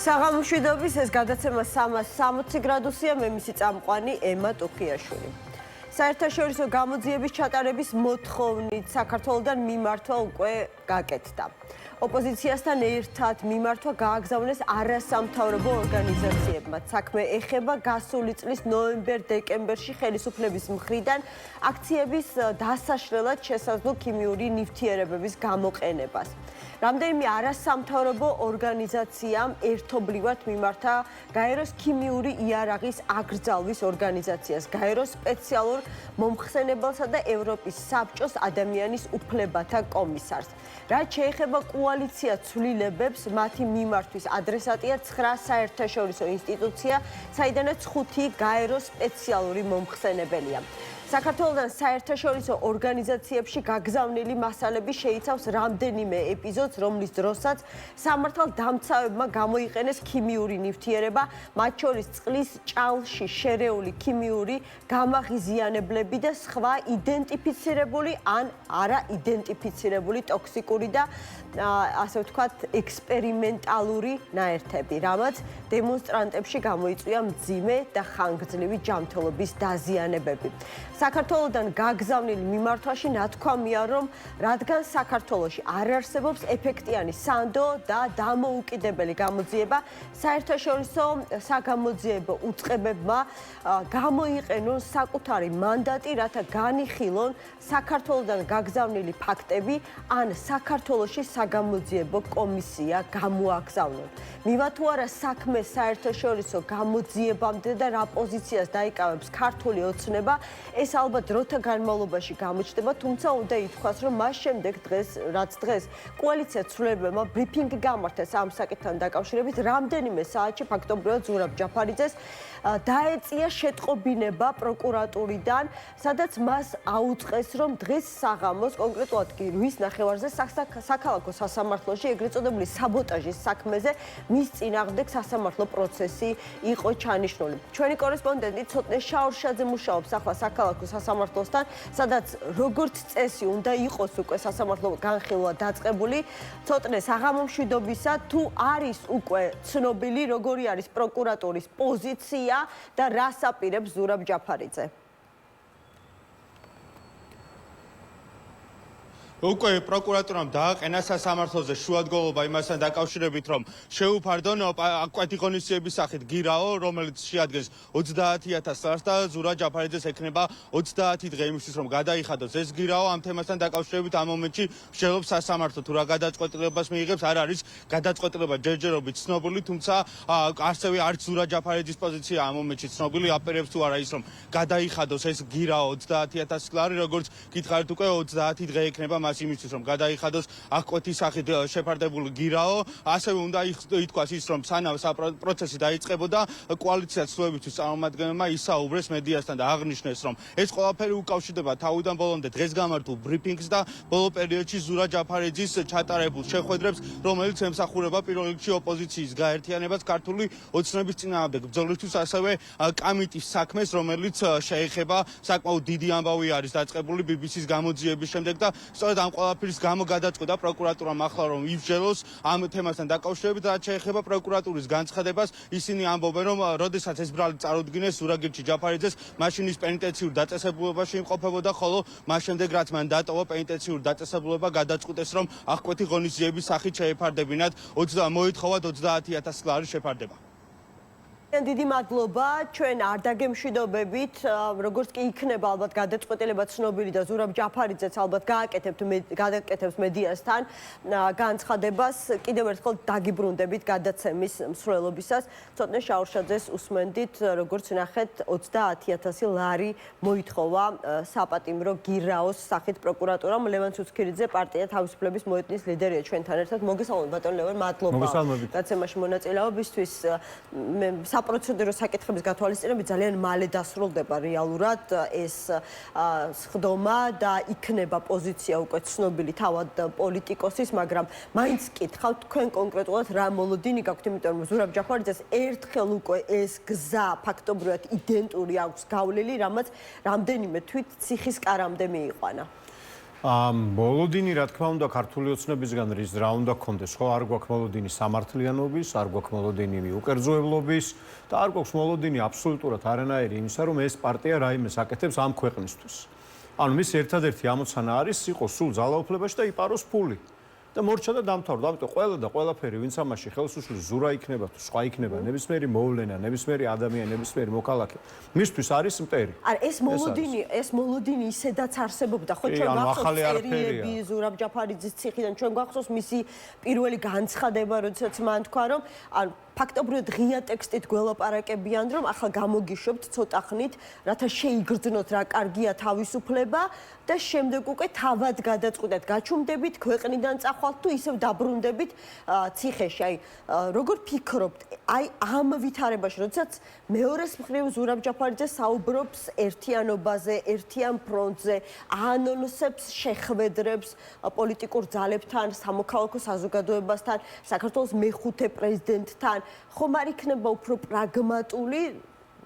საღამოშვიდობის ეს გადაცემა 360 გრადუსია, მე მისი წამყვანი ემა ტუხიაშვილი. საერთაშორისო გამოძიების ჩატარების მოთხოვნით საქართველოსთან მიმართვა უკვე გაკეთდა. ოპოზიციასთან ერთად მიმართვა გააგზავნეს არასამთავრობო ორგანიზაციებმა. საქმე ეხება გასული წლის ნოემბერ-დეკემბერში ხელისუფლების მხრიდან აქციების დასაშლელად შესაძლო ქიმიური ნივთიერებების გამოყენებას. რამდენიმე არასამთავრობო ორგანიზაციამ ერთობლივად მიმართა გაეროს ქიმიური იარაღის აკრძალვის ორგანიზაციას, გაეროს სპეციალურ მომხსენებელსა და ევროპის საბჭოს ადამიანის უფლებათა კომისარს. რაც შეეხება კოალიცია ცვლილებებს, მათი მიმართვის ადრესატია 9 საერთაშორისო ინსტიტუცია, საიდანაც 5 გაეროს სპეციალური მომხსენებელია. საქართველოსთან საერთაშორისო ორგანიზაციებში გაგზავნილი მასალები შეიცავს რამდენიმე ეპიზოდს, რომლის დროსაც სამართალდამცავებმა გამოიყენეს ქიმიური ნივთიერება, მათ შორის წყლის ჭალში შერეული ქიმიური გამაღიზიანებლები და სხვა იდენტიფიცირებული ან არაიდენტიფიცირებული ტოქსიკური და ასე ვთქვათ, ექსპერიმენტალური ნაერთები, რამაც დემონსტრანტებში გამოიწვია მძიმე და ხანგრძლივი ჯანმრთელობის დაზიანებები. საქართველოსთან გაგზავნილი მიმართვაში ნათქვამია, რომ რადგან საქართველოში არ არსებობს ეფექტიანი სანდო და დამოუკიდებელი გამოძიება, საერთაშორისო საგამოძიებო უწყებებმა გამოიყენონ საკუთარი მანდატი, რათა განიხილონ საქართველოსთან გაგზავნილი ფაქტები ან საქართველოში საგამოძიებო კომისია გამოაგზავნონ. მივა თუ არა საქმე საერთაშორისო გამოძიებამდე და რა პოზიციას დაიკავებს ქართული ოცნება, ეს ალბათ დროთა განმავლობაში გამოჩნდება, თუმცა უნდა ითქვას, რომ მას შემდეგ რაც დღეს კოალიცია ცვლილებებმა ბრიფინგი გამართეს ამ საკითხთან დაკავშირებით, რამდენიმე საათში ფაქტობრივად ზურაბ ჯაფარიძეს დაეწია შეტყობინება პროკურატურიდან, სადაც მას აუწყეს, რომ დღეს საღამოს, კონკრეტულად კი 8 ნახევარზე საქალაქო სასამართლოში ეგრეთ წოდებული საბოტაჟის საქმეზე მის წინააღმდეგ სასამართლო პროცესი იყო ჩანიშნული. ჩვენი კორესპონდენტი ცოტნე შაურშაძე მუშაობს ახლა საქალაქო სასამართლოსთან, სადაც როგორც წესი უნდა იყოს უკვე სასამართლო განხილვა დაწყებული. ცოტნე საღამომშვიდობისა, თუ არის უკვე ცნობილი, როგორი არის პროკურატურის პოზიცია და რას აპირებს ზურაბ ჯაფარიძე? უკვე პროკურატურამ დააყენა სასამართლოზე შუადღოლობა იმასთან დაკავშირებით, რომ შეუფარდონ კვეთი ღონისძიების სახით გირაო, რომელიც შეადგენს 30,000 ლარს და ზურაბ ჯაფარიძეს ექნება 30 დღე იმისთვის, რომ გადაიხადოს ეს გირაო. ამ თემასთან დაკავშირებით ამ მომენტში მსჯელობს სასამართლო, თუ რა გადაწყვეტილებას მიიღებს, არ არის გადაწყვეტილება ჯერჯერობით ცნობილი, თუმცა ასევე არც ზურაბ ჯაფარიძის პოზიცია ამ მომენტში ცნობილი, აპირებს თუ არა ის, რომ გადაიხადოს ეს გირაო 30,000 ლარი, როგორც გითხარით უკვე 30 დღე ექნება მას იმისთვის, რომ გადაიხადოს კვეთის სახით შეფარდებული გირაო. ასევე უნდა ითქვას ის, რომ სანამ პროცესი დაიწყებოდა, კოალიცია ცვლილებისთვის წარმომადგენელმა ისაუბრეს მედიასთან და აღნიშნეს, რომ ეს ყველაფერი უკავშირდება თავიდან ბოლომდე დღეს გამართულ ბრიფინგს და ბოლო პერიოდში ზურაბ ჯაფარიძის ჩატარებულ შეხვედრებს, რომელიც ემსახურება პირველ რიგში ოპოზიციის გაერთიანებას ქართული ოცნების წინააღმდეგ ბრძოლისთვის, ასევე კამიტის საქმეს, რომელიც შეეხება საკმაოდ დიდი ამბავი არის დაწყებული BBC-ს გამოძიების შემდეგ და სწორედ ამ ყველაფრის გამო გადაწყვეტა პროკურატურამ ახლა რომ იბრძოლოს ამ თემასთან დაკავშირებით, რაც შეეხება პროკურატურის განცხადებას. ისინი ამბობენ, რომ როდესაც ეს ბრალი წარუდგინეს ზურაბ ჯაფარიძეს, მაშინ ის პენიტენციურ დაწესებულებაში იმყოფებოდა, ხოლო მას შემდეგ რაც მან დატოვა პენიტენციურ დაწესებულება, გადაწყვიტეს, რომ კვეთი ღონისძიების სახით შეეფარდებინათ მოითხოვათ 30,000 ლარის შეფარდება. დიდი მადლობა. ჩვენ არ დაგემშვიდობებით, როგორც კი იქნება ალბათ გადაწყვეტილება ცნობილი და ზურაბ ჯაფარიძეც ალბათ გადაკეთებს მედიასთან განცხადებას. კიდევ ერთხელ დაგიბრუნდებით გადაცემის მსვლელობისას. ცოტნე შაურშაძეს უსმენდით, როგორც ნახეთ, 30,000 ლარი მოითხოვა საპატიმრო გირაოს სახით პროკურატურამ. ლევან ცუცქირიძე, პარტია თავისუფლების მოედნის ლიდერია ჩვენთან ერთად. მოგესალმებით ბატონ ლევან, მადლობა გადაცემაში მონაწილეობისთვის. საპროცედურო საკითხების გათვალისწინებით ძალიან მალე დასრულდება რეალურად ეს სხდომა და იქნება პოზიცია უკვე ცნობილი თავად პოლიტიკოსის, მაგრამ მაინც კითხავთ თქვენ კონკრეტულად რა მოლოდინი გაქვთ, იმიტომ რომ ზურაბ ჯაფარიძეს ერთხელ უკვე ეს გზა ფაქტობრივად იდენტური აქვს გავლილი, რამაც რამდენიმე თვით ციხის კარამდე მიიყვანა. მოლოდინი რა თქმა უნდა ქართული ოცნებისგან რის რა უნდა გქონდეს, ხო, არ გვაქვს მოლოდინი სამართლიანობის, არ გვაქვს მოლოდინი უკერძოებლობის და არ გვაქვს მოლოდინი აბსოლუტურად არანაირი იმისა, რომ ეს პარტია რაიმეს აკეთებს ამ ქვეყნისთვის. ანუ მის ერთადერთი ამოცანა არის იყოს სულ ძალაუფლებაში და იპაროს ფული. და მორჩა და დამთავრდა. ამიტომ ყველა და ყველაფერი ვინც ამაში ხელს უშლის, ზურა იქნება თუ სხვა იქნება, ნებისმიერი მოვლენა, ნებისმიერი ადამიანი, ნებისმიერი მოქალაქე, მისთვის არის მტერი. არა, ეს მოლოდინი ისედაც არსებობდა, ხო, ჩვენ გვახსოვს ერიები ზურაბ ჯაფარიძის ციხიდან, ჩვენ გვახსოვს მისი პირველი განცხადება, როდესაც მან თქვა, რომ ან ფაქტობრივად ღია ტექსტით გველაპარაკებიან, რომ ახლა გამოგიშვებთ ცოტა ხნით, რათა შეიგრძნოთ რა კარგია თავისუფლება და შემდეგ უკვე თავად გადაწყვეტეთ, გაჩუმდებით ქვეყნიდან წახვალთ თუ ისევ დაბრუნდებით ციხეში. აი, როგორ ფიქრობთ, აი ამ ვითარებაში, როდესაც მეორეს მხრივ ზურაბ ჯაფარიძე საუბრობს ერთიანობაზე, ერთიან ფრონტზე, აანონსებს შეხვედრებს პოლიტიკურ ძალებთან, სამოქალაქო საზოგადოებასთან, საქართველოს მეხუთე პრეზიდენტთან, ხომ არ იქნება უფრო პრაგმატული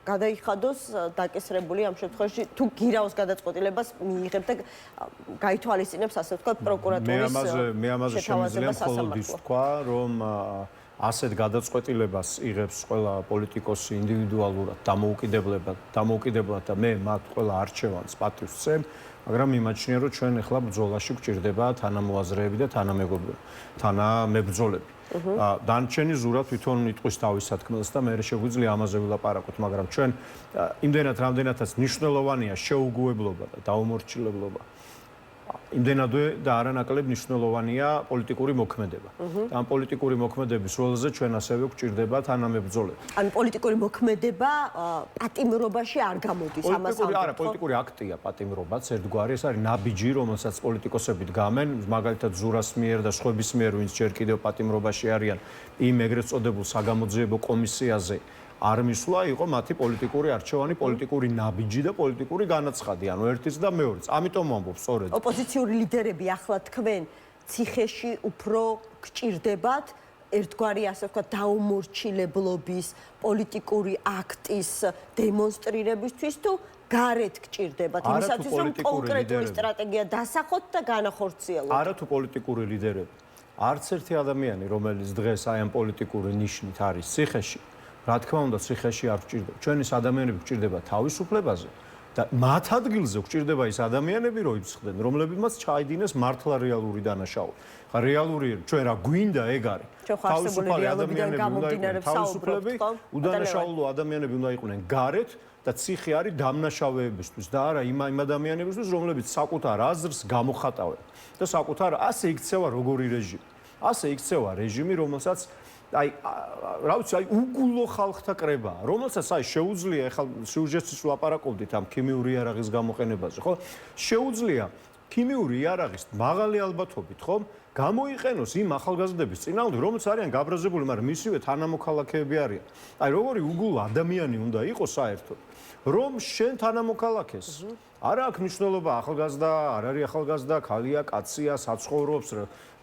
გადაიხადოს დაკისრებული ამ შემთხვევაში თუ გირაოს გადაწყვეტილებას მიიღებს და გაითვალისწინებს ასე ვთქვათ პროკურატურის მე ამაზე შემიძლია მხოლოდ ის თქვა, რომ ასეთ გადაწყვეტილებას იღებს ყველა პოლიტიკოსი ინდივიდუალურად დამოუკიდებლად და მე მათ ყველა არჩევანს პატივს ვცემ, მაგრამ მიმაჩნია, რომ ჩვენ ახლა ბრძოლაში გვჭირდება თანამოაზრეები და თანამებრძოლები. დანარჩენი ზურა თვითონ იტყვის თავის სათქმელს და მე შეგვიძლია ამაზე ვილაპარაკოთ, მაგრამ ჩვენ იმდენად რამდენადაც მნიშვნელოვანია შეუგუებლობა და დაუმორჩილებლობა. იმდენადვე და არანაკლებ მნიშვნელოვანია პოლიტიკური მოქმედება. და ამ პოლიტიკური მოქმედების როლზე ჩვენ ასევე გვჭირდება თანამებრძოლები. ან პოლიტიკური მოქმედება პატიმრობაში არ გამოდის ამას ამბობთ. არა, პოლიტიკური აქტია პატიმრობაც ერთგვარი, ეს არის ნაბიჯი, რომელსაც პოლიტიკოსები დგამენ, მაგალითად ზურას მიერ და სხვების მიერ, ვინც ჯერ კიდევ პატიმრობაში არიან, იმ ეგრეთ წოდებულ საგამოძიებო კომისიაზე არ მისვლა იყო მათი პოლიტიკური არჩევანი, პოლიტიკური ნაბიჯი და პოლიტიკური განაცხადი, ანუ ერთიც და მეორეც. ამიტომ ვამბობ სწორედ. ოპოზიციური ლიდერები ახლა თქვენ ციხეში უფრო გჭირდებათ ერთგვარი ასე ვთქვათ დაუმორჩილებლობის პოლიტიკური აქტის დემონსტრირებისთვის თუ გარეთ გჭირდებათ იმისათვის რომ კონკრეტული სტრატეგია დასახოთ და განახორციელოთ. არა თუ პოლიტიკური ლიდერები. არც ერთი ადამიანი, რომელიც დღეს აი ამ პოლიტიკური ნიშნით არის ციხეში, რა თქმა უნდა, ციხეში არ გვჭირდება. ჩვენი ადამიანები გვჭირდება თავისუფლებაზე და მათ ადგილზე გვჭირდება ის ადამიანები, რომლებიც რომლებიც ჩაიდინეს მართლა რეალური დანაშაული. ხა რეალური ჩვენ რა გვინდა ეგ არის. თავისუფალი ადამიანები უნდა იყვნენ თავისუფლები, უდანაშაულო ადამიანები უნდა იყვნენ გარეთ და ციხე არის დამნაშავეებისთვის და არა იმ ადამიანებისთვის, რომლებიც საკუთარ აზრს გამოხატავენ და საკუთარ ასე იქცევა როგორი რეჟიმი. ასე იქცევა რეჟიმი, რომელსაც აი რა ვიცი, აი უგულო ხალხთა კრება, რომელსაც აი შეუძლია ახლა სიუჟეტს ვლაპარაკობდით ამ ქიმიური იარაღის გამოყენებაზე, ხო? შეუძლია ქიმიური იარაღის მაღალი ალბათობით, ხო? გამოიყენოს იმ ახალგაზრდების წინააღმდეგ, რომლებიც არიან გაბრაზებული, მაგრამ მისივე თანამოქალაქეები არიან. აი როგორი უგულო ადამიანი უნდა იყოს საერთოდ, რომ შენ თანამოქალაქეს არ აქვს მნიშვნელობა ახალგაზრდა, არ არის ახალგაზრდა, ქალია, კაცია, საცხოვრობს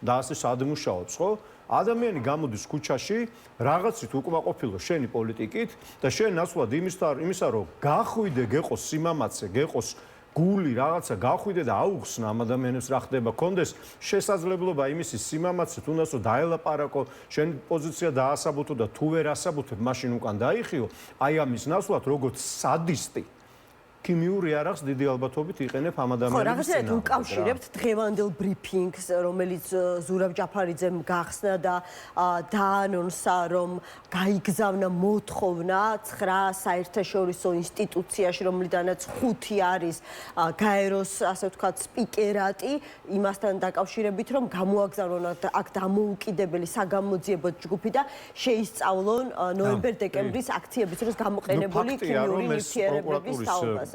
და ასე სადმუშაობს, ხო? ადამიანი გამოდის ქუჩაში, რაღაცით უკმაყოფილო შენი პოლიტიკით და შენ ნაცვლად იმისა, რომ გახვიდე, გეყოს სიმამაცე, გეყოს გული, რაღაცა გახვიდე და აუხსნა ამ ადამიანებს რა ხდება, კონდეს შესაძლებლობა იმისი სიმამაცე, თუნდაც რომ დაელაპარაკო, შენ პოზიცია დაასაბუთო და თუ ვერ ასაბუთებ, მაშინ უკან დაიხიო, აი ამის ნაცვლად როგორც სადისტი ქიმიურ იარაღს დიდი ალბათობით იყენებ ამ ადამიანების წინააღმდეგ. ხო, რაღაცა უკავშირებთ დღევანდელ ბრიფინგს, რომელიც ზურაბ ჯაფარიძემ გახსნა და დაანონსა, რომ გაიგზავნა მოთხოვნა 9 საერთაშორისო ინსტიტუციაში, რომლიდანაც 5 არის გაეროს, ასე ვთქვათ, სპიკერატი, იმასთან დაკავშირებით, რომ გამოაგზავნონ აქ დამოუკიდებელი საგამოძიებო ჯგუფი და შეისწავლონ ნოემბერ-დეკემბრის აქციების დროს გამოყენებული ქიმიური ნივთიერებების საუბარზე.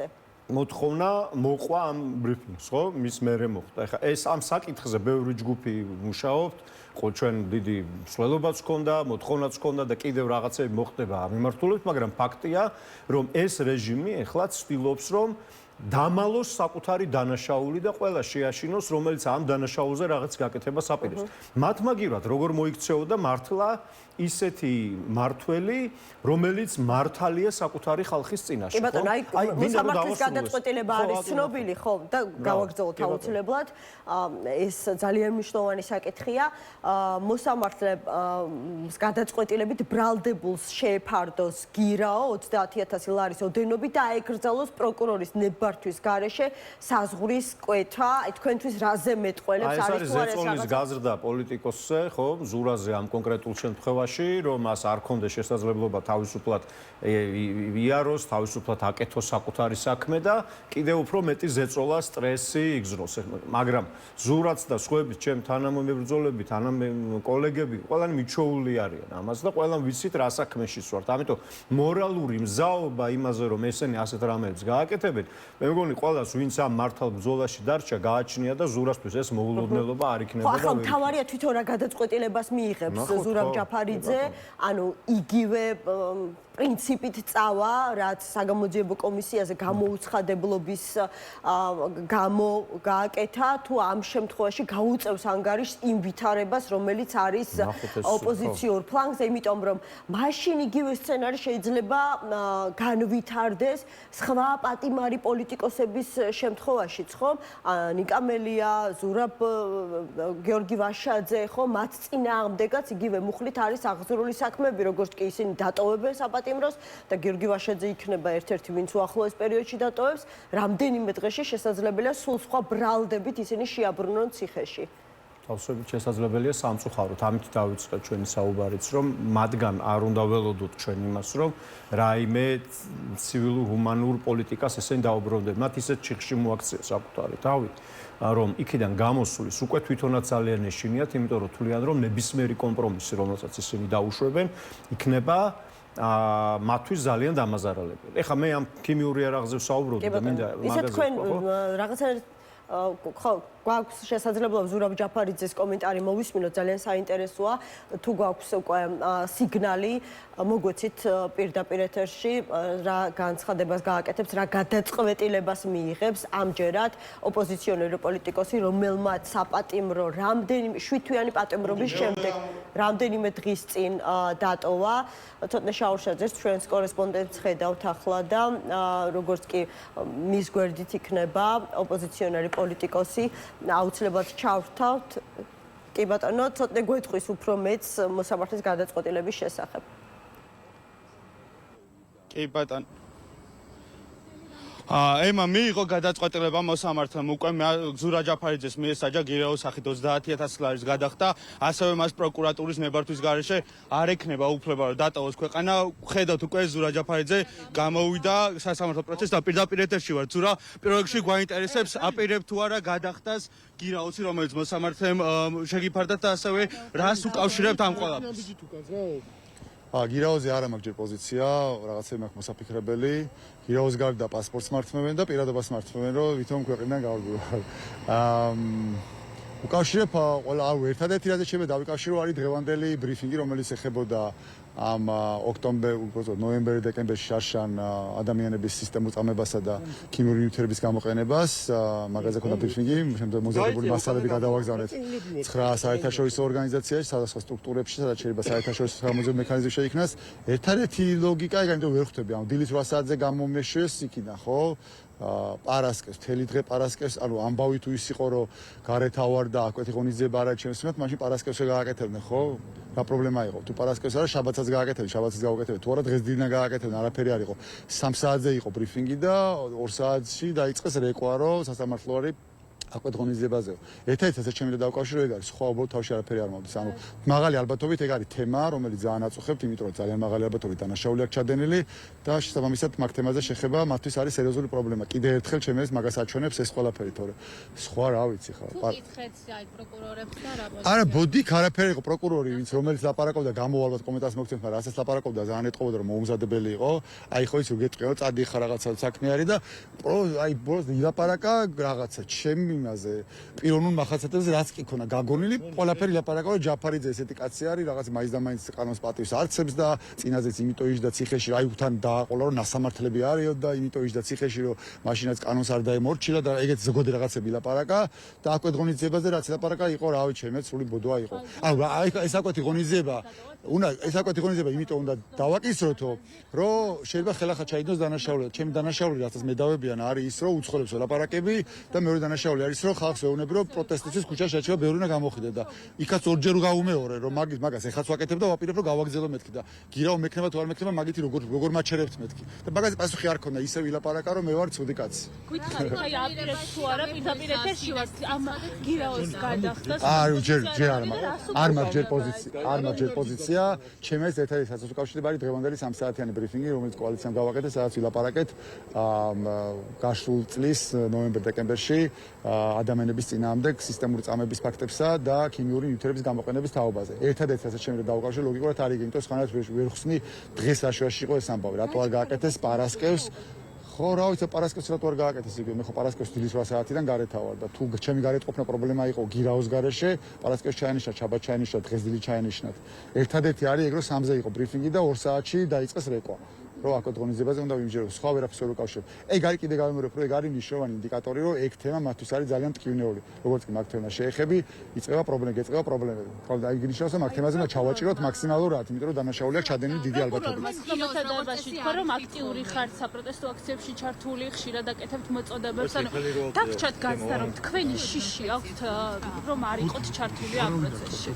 მოთხოვნა მოყვა ამ ბრიფინგს, ხო? მის მერე მოხდა. ეხლა ეს ამ საკითხზე ბევრი ჯგუფი მუშაობთ, ხო ჩვენ დიდი მსვლელობაც ჰქონდა, მოთხოვნაც ჰქონდა და კიდევ რაღაცები მოხდება ამ მიმართულებით, მაგრამ ფაქტია, რომ ეს რეჟიმი ეხლა ცდილობს, რომ დამალოს საკუთარი დანაშაული და ყველა შეაშინოს, რომელიც ამ დანაშაულზე რაღაც გაკეთებას აპირებს. მათ მაგივრად როგორ მოიქცეოდა მართლა ისეთი მართველი, რომელიც მართალია საკუთარი ხალხის წინაშე. კი ბატონო, აი მოსამართლის გადაწყვეტილება არის ცნობილი, ხო? და გავაგრძელოთ აუცილებლად. ეს ძალიან მნიშვნელოვანი საკითხია. მოსამართლეს გადაწყვეტილებით ბრალდებულს შეეფარდოს გირაო 30000 ლარის ოდენობით და აეკრძალოს პროკურორის ნებართვის გარეშე საზღვრის კვეთა. აი თქვენთვის რაზე მეტყველებს არის თუ არა ეს ზეწოლის გაზრდა პოლიტიკოსზე, ხო, ზურაზე ამ კონკრეტულ შემთხვევაში, რომ მას არ ქონდეს შესაძლებლობა თავისუფლად იაროს, თავისუფლად აკეთოს საკუთარი საქმე და კიდევ უფრო მეტი ზეწოლა, სტრესი იგზნოს. მაგრამ ზურაც და სხვაებიც, ჩემ თანამებრძოლები, კოლეგები, ყველანი მიჩოული არიან ამას და ყველამ ვიცით რა საქმეშიც ვართ. ამიტომ მორალური მზაობა იმაზე, რომ ესენი ასეთ რამეებს გააკეთებენ, მე მგონი ყველას, ვინც ამ მართალ ბრძოლაში დარჩა, გააჩნია და ზურასთვის ეს მოულოდნელობა არ იქნება და ხო, ახლა მთავარია თვითონ რა გადაწყვეტილებას მიიღებს ზურაბ ჯაფარიძე, ანუ იგივე პრინციპით წავა, რაც საგამოძიებო კომისიაზე გამოუცხადებლობის გამო გააკეთა, თუ ამ შემთხვევაში გაუწევს ანგარიშს იმ ვითარებას, რომელიც არის ოპოზიციურ ფლანგზე, იმიტომ რომ მაშინ იგივე სცენარი შეიძლება განვითარდეს სხვა პატიმარი პოლიტიკოსების შემთხვევაშიც, ხო? ნიკამელია, ზურაბ გიორგი ვაშაძე, ხო? მათ წინააღმდეგაც იგივე მუხლით არის აღძრული საქმეები, როგორც კი ისინი დატოვებენ საპატიმროს და გიორგი ვაშაძე იქნება ერთ-ერთი, ვინც უახლოეს პერიოდში დატოვებს, რამდენიმე დღეში შესაძლებელია სულ სხვა ბრალდებით ისინი შეაბრუნონ ციხეში. თავისუფლად შესაძლებელია სამწუხაროდ. ამით დავიწყეთ ჩვენი საუბარიც, რომ მათგან არ უნდა ველოდოთ ჩვენ იმას, რომ რაიმე ცივილურ ჰუმანურ პოლიტიკას ესენი დაუბრუნდნენ. მათ ისეთ ჩიხში მოაქციეს საკუთარი თავი, რომ იქიდან გამოსulis უკვე თვითონაც ძალიან ეშინიათ, იმიტომ რომ თვლიან, რომ ნებისმიერი კომპრომისი, რომელსაც ისინი დაუშვებენ, იქნება მათთვის ძალიან დამაზარალებელი. ეხლა მე ამ ქიმიური არაღზე ვსაუბრობდი და მინდა მაგაზე ისე თქვენ რაღაცა ხო გვაქვს შესაძლებლობა ზურაბ ჯაფარიძეს კომენტარი მოვისმინოთ, ძალიან საინტერესოა. თუ გვაქვს უკვე სიგნალი, მოგვეცით პირდაპირ ეთერში რა განცხადებას გააკეთებს, რა გადაწყვეტილებას მიიღებს ამჯერად ოპოზიციონერი პოლიტიკოსი, რომელმაც საპატიმრო რამდენიმე 7 თვიანი პატიმრობის შემდეგ რამდენიმე დღის წინ დატოვა. ცოტნე შაურშაძეს ჩვენს კორესპონდენტს ხედავთ ახლა და როგორც კი მის გვერდით იქნება ოპოზიციონერი პოლიტიკოსი, აუცილებლად ჩავრთავთ. კი ბატონო, ცოტნე გვეტყვის უფრო მეც მოსამართლის გადაწყვეტილების შესახებ. კი ბატონო. ემა მიიღო გადაწყვეტილება მოსამართლემ უკვე ზურაბ ჯაფარიძეს მიესაჯა გირაოს სახით 30000 ლარის გადახდა, ასევე მას პროკურატურის ნებართვის გარეშე არ ექნება უფლება რომ დატოვოს ქვეყანა. ხედავთ უკვე ზურაბ ჯაფარიძე გამოვიდა სასამართლო პროცესს და პირდაპირ ეთერში ვარ. ზურა, პირველ რიგში გვაინტერესებს აპირებ თუ არა გადახდას გირაოსი, რომელიც მოსამართლემ შეგიფარდათ და ასევე რას უკავშირებთ ამ ყველაფერს? გირაოზე არ მაქვს ჯერ პოზიცია, რაღაცები მაქვს მოსაფიქრებელი. გირაოს გარდა პასპორტს მართმევენ და პირადობას მართმევენ, რომ ვითომ ქვეყნიდან გავდივარ. უკავშირებ ყველა ერთადერთი რაზე შეიძლება დავიკავშირო არის დღევანდელი ბრიფინგი, რომელიც ეხებოდა ამ ნოემბერ-დეკემბერში შარშან ადამიანების სისტემურ წამებასა და ქიმიური ნივთიერების გამოყენებას. მაგაზე ქონდა ბრიფინგი, შემდეგ მოზადებული მასალები გადავაგზავნეთ 9 საერთაშორისო ორგანიზაციაში, სხვადასხვა სტრუქტურებში, სადაც შეიძლება საერთაშორისო გამოძიებო მექანიზმი შეიქმნას. ერთადერთი ლოგიკა, ეგ ვერ ხვდები, ამ დილის 8 საათზე გამომეშვეს იქიდან, ხო? პარასკევს, მთელი დღე პარასკევს, ანუ ამბავი თუ ის იყო, რომ გარეთ ავარდა, აკვეთი ღონისძიება არ აჩვენებს, მაშინ პარასკევსზე გააკეთებდნენ, ხო? რა პრობლემა იყო? თუ პარასკევს არა, შაბათსაც გააკეთებდნენ, შაბათსაც გავაკეთებდნენ, თუ არა დღეს დილიდან გააკეთებდნენ, არაფერი არ იყო. 3 საათზე იყო ბრიფინგი და 2 საათში დაიწყეს რეკვა, რომ სასამართლო არის აკვეთ ღონისძიებაზე. ერთადერთი ჩემი და დავკავშირო ეგ არის, სხვა უბრალოდ თავში არაფერი არ მომდის. ანუ მაღალი ალბათობით ეგ არის თემა, რომელიც ძალიან აწუხებთ, იმიტომ რომ ძალიან მაღალი ალბათობით დანაშაული აქვს ჩადენილი და შესაბამისად მაგ თემაზე შეხება მათთვის არის სერიოზული პრობლემა. კიდევ ერთხელ ჩემს მაგას აჩვენებს ეს ყველაფერი, თორე სხვა რა ვიცი ხა. კითხეთ აი პროკურორებს და რა პოზიცია. არა, ბოდიქ არაფერი იყო პროკურორი, ვინც რომელიც ლაპარაკობდა, გამოვალვათ კომენტარს მოგცემთ, მაგრამ რასაც ლაპარაკობდა ძალიან ეტყობოდა რომ მოუმზადებელი იყო. აი ხო ის რო გეტყვიო, წადიხარ რაღაცა საქმე არის და აი ბოლოს ილაპარაკა რაღაცა ჩემი იმაზე პიროვნულ მახასიათებლებზე რაც კი ქონა გაგონილი ყველაფერი ლაპარაკობ ჯაფარიძე ესეთი კაცი არის რაღაც მაინც და მაინც ყანონს პატივს არცებს და წინაზეც იმიტომ იჯდა ციხეში აი უთან დააყოლა რომ ნასამართლები არისო და იმიტომ იჯდა ციხეში რომ მაშინაც ყანონს არ დაემორჩილა და ეგეთ ზოგადი რაღაცები ლაპარაკა და აკვეთ ღონისძიებაზე რაც ლაპარაკა იყო რავი ჩემი სული ბოდოა იყო ანუ აი ეს აკვეთი ღონისძიება ეს აკვეთი ღონისძიება იმიტომ უნდა დავაკისროთო რომ შეიძლება ხელახლა ჩაიდოს დანაშაულება ჩემი დანაშაული რასაც მე დავებიან არის ის რომ უცხოელებს ველაპარაკები და მეორე დანაშაული არის რომ ხალხს ვეუბნები რომ პროტესტისთვის ქუჩაში შეჭება ბევრი უნდა გამოხიდე და იქაც ორჯერ გავუმეორე რომ მაგას ეხაც ვაკეთებ და ვაპირებ რომ გავაგზელო მეთქი და გირავ მექნება თუ არ მექნება მაგითი როგორ მაჩერებთ მეთქი და მაგაზე პასუხი არ ქონდა ისე ვილაპარაკა რომ მე ვარ ცუდი კაცი გითხარი აი აპირებს თუ არა პირდაპირ ეთერში ვარ ამ გირაოს გადახდას არ მაქვს ჯერ პოზიცია ჩემს ეთერის სასწავლო კავშირი არის დღევანდელი 3 საათიანი ბრიფინგი რომელიც კოალიციამ გავაკეთე სადაც ვილაპარაკეთ გასულ წლის ნოემბერ-დეკემბერში ადამიანების წინააღმდეგ სისტემური წამების ფაქტებსა და ქიმიური ნივთიერების გამოყენების თაობაზე. ერთადერთი რასაც შემიძლია დავუკავშირო ლოგიკურად არის იმიტომ რომ ხანად ვერ ხსნი დღეს აშუაში იყო ეს ამბავი რატო არ გააკეთეს პარასკევს ხო რა ვიცი პარასკევს რატო არ გააკეთეს იგივე მე ხო პარასკევს დილის 8 საათიდან გარეთა ვარ და თუ ჩემი გარეთ ყოფნა პრობლემა იყო გირაოს გარეშე პარასკევს ჩაენიშნა ჩაბა ჩაენიშნა დღეს დილით ჩაენიშნათ ერთადერთი არის ეგ რომ 3-ზე იყო ბრიფინგი და 2 საათში დაიწყეს რეკვა რომ აქ ღონისძიებაზე უნდა ვიმჯეროთ სხვა ვერაფერს ვერ უკავშირებ ეგ არის კიდე გავიმეორებ რომ ეგ არის მნიშვნელოვანი ინდიკატორი რომ ეგ თემა მათთვის არის ძალიან მტკივნეული როგორც კი მაგ თემას შეეხები იწყება პრობლემები და აი გინიშნავს რომ მაგ თემაზე უნდა ჩავაჭიროთ მაქსიმალურად იმიტომ რომ დანაშაული აქვს ჩადენილი დიდი ალბათობით მოსახლეობაში თქვა რომ აქტიური ხართ საპროტესტო აქციებში ჩართული ხშირად აკეთებთ მოწოდებებს ანუ დაგჭირთ გაცდა რომ თქვენი შიში აქვთ რომ არ იყოთ ჩართული ამ პროცესში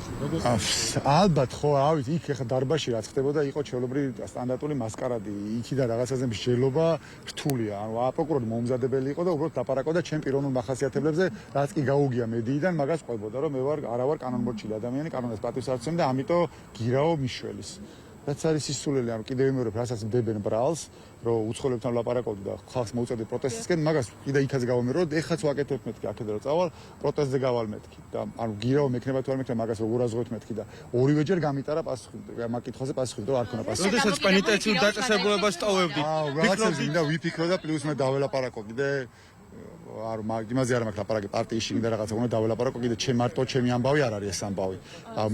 ალბათ ხო რა ვიცი იქ ხა დარბაში რაც ხდებოდა იყო ჩვეულებრივი სტანდარტული მასკარადი იქიდან რაღაცაზე მსჯელობა რთულია. ანუ პროკურორი მომზადებელი იყო და უბრალოდ ლაპარაკობდა ჩემ პიროვნულ მახასიათებლებზე, რაც კი გაუგია მედიიდან, მაგას ყვებოდა, რომ მე არა ვარ კანონმორჩილი ადამიანი, კანონს პატივს არ ვცემ და ამიტომ გირაო მიშველის. რაც არის სისულელი, ანუ კიდევ ვიმეორებ, რასაც დებენ ბრალს, რომ უცხოელებთან ლაპარაკობდი და ხალხს მოუწევდი პროტესტისკენ, მაგას კიდე იქაც გავამეორო, ეხაც ვაკეთებ მეთქი, აქედან რომ წავალ, პროტესტზე გავალ მეთქი და ანუ გირაო მექნება თუ არ მექნება, მაგას როგორ აზღვევთ მეთქი და ორივეჯერ გამიტარა პასუხი, მაგ კითხვაზე პასუხი, რომ არ ქონა პასუხი. როდესაც პენიტენციურ დაწესებულებას ტოვებდით, ვიქნებდი და ვიფიქრო და პლუს მე დაველაპარაკო კიდე არ იმაზე არ მაქვს ლაპარაკი პარტიაში კიდე რაღაცა უნდა დაველაპარაკო კიდე ჩემი ამბავი არ არის ეს ამბავი.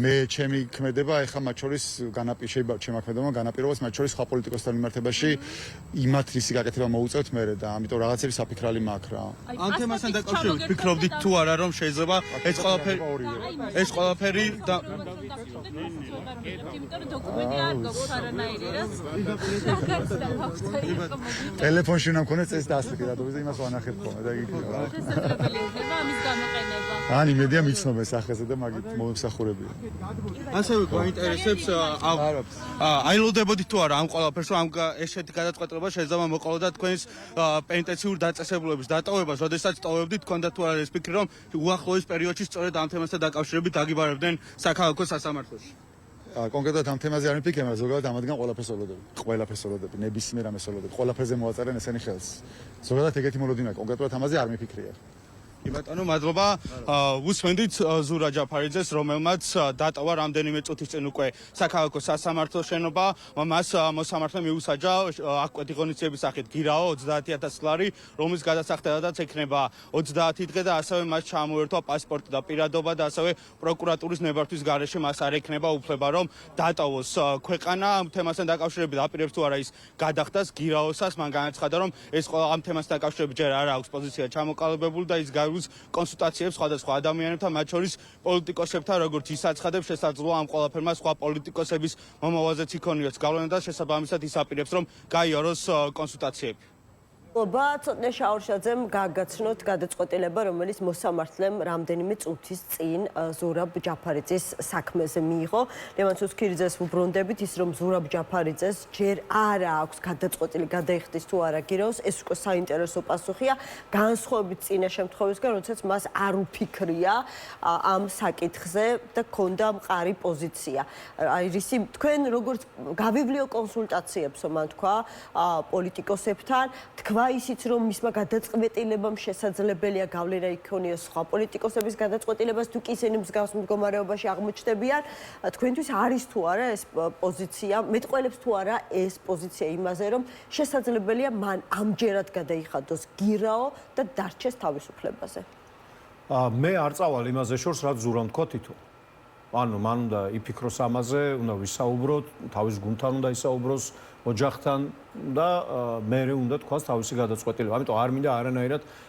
მე ჩემი ქმედება ეხა მათ შორის შეიძლება ჩემი ქმედება განაპირობოს მათ შორის სხვა პოლიტიკოსთან მიმართებაში იმათ რისი გაკეთება მოუწევთ მე და ამიტომ რაღაცები საფიქრალი მაქვს რა. ამ თემასთან დაკავშირებით ფიქრობდით თუ არა რომ შეიძლება ეს ყველაფერი და იმიტომ რომ დოკუმენტი არ გვაქვს არანაირი რა. ტელეფონში უნდა მქონდეს ეს დასტიკი რატომ იმას ვანახებ ხოლმე და შესაძლებელი იქნება ამის გამოყენება. ან იმედია მიცნობენ სახეზე და მაგით მომსახურებია. ასევე გვაინტერესებს აილოდებოდით თუ არა ამ ყველაფერს რომ ამ ესეთი გადაწყვეტილება შეიძლება მოყოლოდა თქვენს პენიტენციურ დაწესებულების დატოვებას, როდესაც ტოვებდით, თქვენდა თუ არა ეს ფიქრი რომ უახლოეს პერიოდში სწორედ ამ თემასთან დაკავშირებით დაგიბარებდნენ საქალაქო სასამართლოში. კონკრეტულად ამ თემაზე არ მიფიქრე, მაგრამ ზოგადად ამადგან ყველაფერს ველოდები, ნებისმიერ ამას ველოდები. ყველაფერზე მოაწერენ ესენი ხელს. ზოგადად ეგეთი მოლოდინა კონკრეტულად ამაზე არ მიფიქრია. კი ბატონო, მადლობა. უსმენდით ზურა ჯაფარიძეს, რომელმაც დატოვა რამდენიმე წუთის წინ უკვე საქალაქო სასამართლო შენობა. მას მოსამართლე მიუსაჯა აკვეთი ღონისძიების სახით გირაო 30000 ლარი, რომლის გადასახდელადაც ექნება 30 დღე და ასევე მას ჩამოერთვა პასპორტი და პირადობა და ასევე პროკურატურის ნებართვის გარეშე მას არ ექნება უფლება რომ დატოვოს ქვეყანა. ამ თემასთან დაკავშირებით აპირებს თუ არა ის გადახდას გირაოსას, მან განაცხადა რომ ეს ყველა ამ თემასთან დაკავშირებით ჯერ არ აქვს პოზიცია ჩამოყალიბებული და ის კონსულტაციებს სხვადასხვა ადამიანებთან, მათ შორის პოლიტიკოსებთან, როგორც ის აცხადებს, შესაძლოა ამ ყველაფერმა სხვა პოლიტიკოსების მომავალზეც იქონიოს გავლენა და შესაბამისად ის აპირებს, რომ გაიაროს კონსულტაციები. ცოტნე შაურშაძემ გაგაცნოთ გადაწყვეტილება, რომელიც მოსამართლემ რამდენიმე წუთის წინ ზურაბ ჯაფარიძის საქმეზე მიიღო. ლევან ცუცქირიძეს ვუბრუნდებით, ის რომ ზურაბ ჯაფარიძეს ჯერ არა აქვს გადაწყვეტილი გადაიხდის თუ არა გირაოს, ეს უკვე საინტერესო პასუხია. განსხვავებით წინა შემთხვევისგან, როდესაც მას არ უფიქრია ამ საკითხზე და ქონდა მყარი პოზიცია. აი რისი თქვენ როგორც გავივლიო კონსულტაციებსო მან თქვა პოლიტიკოსებთან, თქვა ისიც რომ მისმა გადაწყვეტილებამ შესაძლებელია გავლენა იქონიოს სხვა პოლიტიკოსების გადაწყვეტილებას თუ კი ისინი მსგავს მდგომარეობაში აღმოჩნდებიან თქვენთვის არის თუ არა ეს პოზიცია მეტყველებს თუ არა ეს პოზიცია იმაზე რომ შესაძლებელია მან ამჯერად გადაიხადოს გირაო და დარჩეს თავისუფლებაზე მე არ წავალ იმაზე შორს, რაც ზურამ თქვა თვითონ. ანუ მან უნდა იფიქროს ამაზე, უნდა ვისაუბროთ, თავის გუნდთან უნდა ისაუბროს, ოჯახთან და მე უნდა თქვას თავისი გადაწყვეტილება. ამიტომ არ მინდა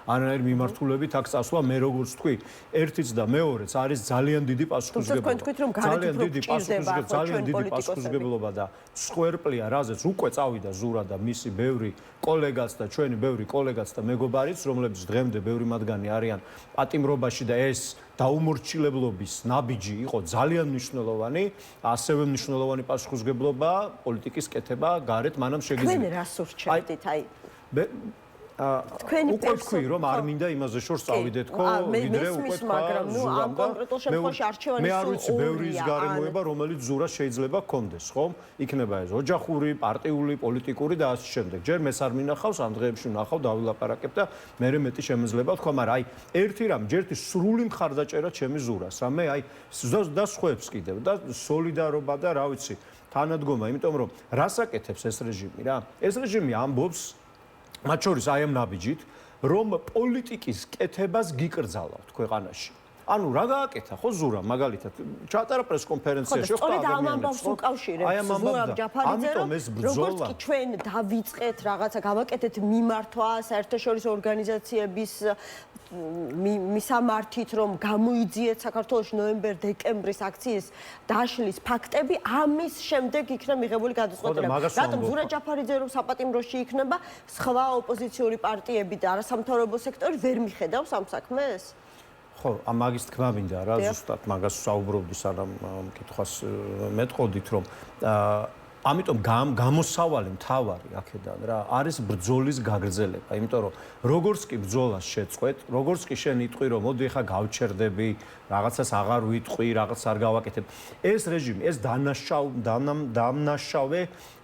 არანაირ მიმართულებით აქ წასვლა. მე როგორც თქვი, ერთიც და მეორეც არის ძალიან დიდი პასუხისმგებლობა. ძალიან დიდი პასუხისმგებლობა და სხويرპლია, რაზეც უკვე წავიდა ზურა და მისი ბევრი კოლეგაც და ჩვენი ბევრი კოლეგაც და მეგობარიც, რომლებიც დღემდე ბევრი მათგანი არიან პატიმრობაში და ეს დაუმორჩილებლობის ნაბიჯი იყო ძალიან მნიშვნელოვანი, ასევე მნიშვნელოვანი პასუხისმგებლობა პოლიტიკის კეთება გარეთ მანამ შეგიძლია. თქვენ რას ურჩევდით? აი თქვენი უკვე თქვი რომ არ მინდა იმაზე შორს წავიდეთქო, ვიდრე უკვე თქვა მაგრამ ნუ ამ კონკრეტულ შემთხვევაში არჩევანი მე არ ვიცი ბევრი ის გარემოება რომელიც ზურას შეიძლება გქონდეს, ხომ? იქნება ეს ოჯახური, პარტიული, პოლიტიკური და ასე შემდეგ. ჯერ მეც არ მინახავს, ამ დღეებში ვნახავ, დავილაპარაკებ და მე მეტი შემეძლება თქვა, მაგრამ აი ერთი რამ, ჯერთი სრული მხარდაჭერა ჩემი ზურას. რა მე აი და სხვებს კიდევ და სოლიდარობა და რა ვიცი, თანადგომა, იმიტომ რომ რას აკეთებს ეს რეჟიმი რა? ეს რეჟიმი ამბობს მათ შორის აი ამ ნაბიჯით, რომ პოლიტიკის კეთებას გიკრძალავთ ქვეყანაში. ანუ რა გააკეთა ხო ზურა მაგალითად ჩაატარა პრესკონფერენციაში ხო ადამიანებს. სწორედ ამ ამბავს უკავშირებს ზურაბ ჯაფარიძე, როგორც კი ჩვენ დავიწყეთ რაღაცა გავაკეთეთ მიმართვა საერთაშორისო ორგანიზაციების მისამართით, რომ გამოიძიეთ საქართველოს ნოემბერ-დეკემბრის აქციის დაშლის ფაქტები, ამის შემდეგ იქნა მიღებული გადაწყვეტილება. რატომ ზურა ჯაფარიძე რომ საპატიმროში იქნება, სხვა ოპოზიციური პარტიები და არასამთავრობო სექტორი ვერ მიხედავს ამ საქმეს? ხო, მაგის თქმა მინდა რა, ზუსტად მაგას საუბრობდი, სანამ კითხვას მეტყოდით, რომ ამიტომ გამოსავალი მთავარი აქედან რა არის ბრძოლის გაგრძელება, იმიტომ რომ როგორც კი ბრძოლას შეწყვეტ, როგორც კი შენ იტყვი რომ მოდი ხა გავჩერდები, რაღაცას აღარ ვიტყვი, რაღაც არ გავაკეთებ. ეს რეჟიმი, ეს დამნაშავე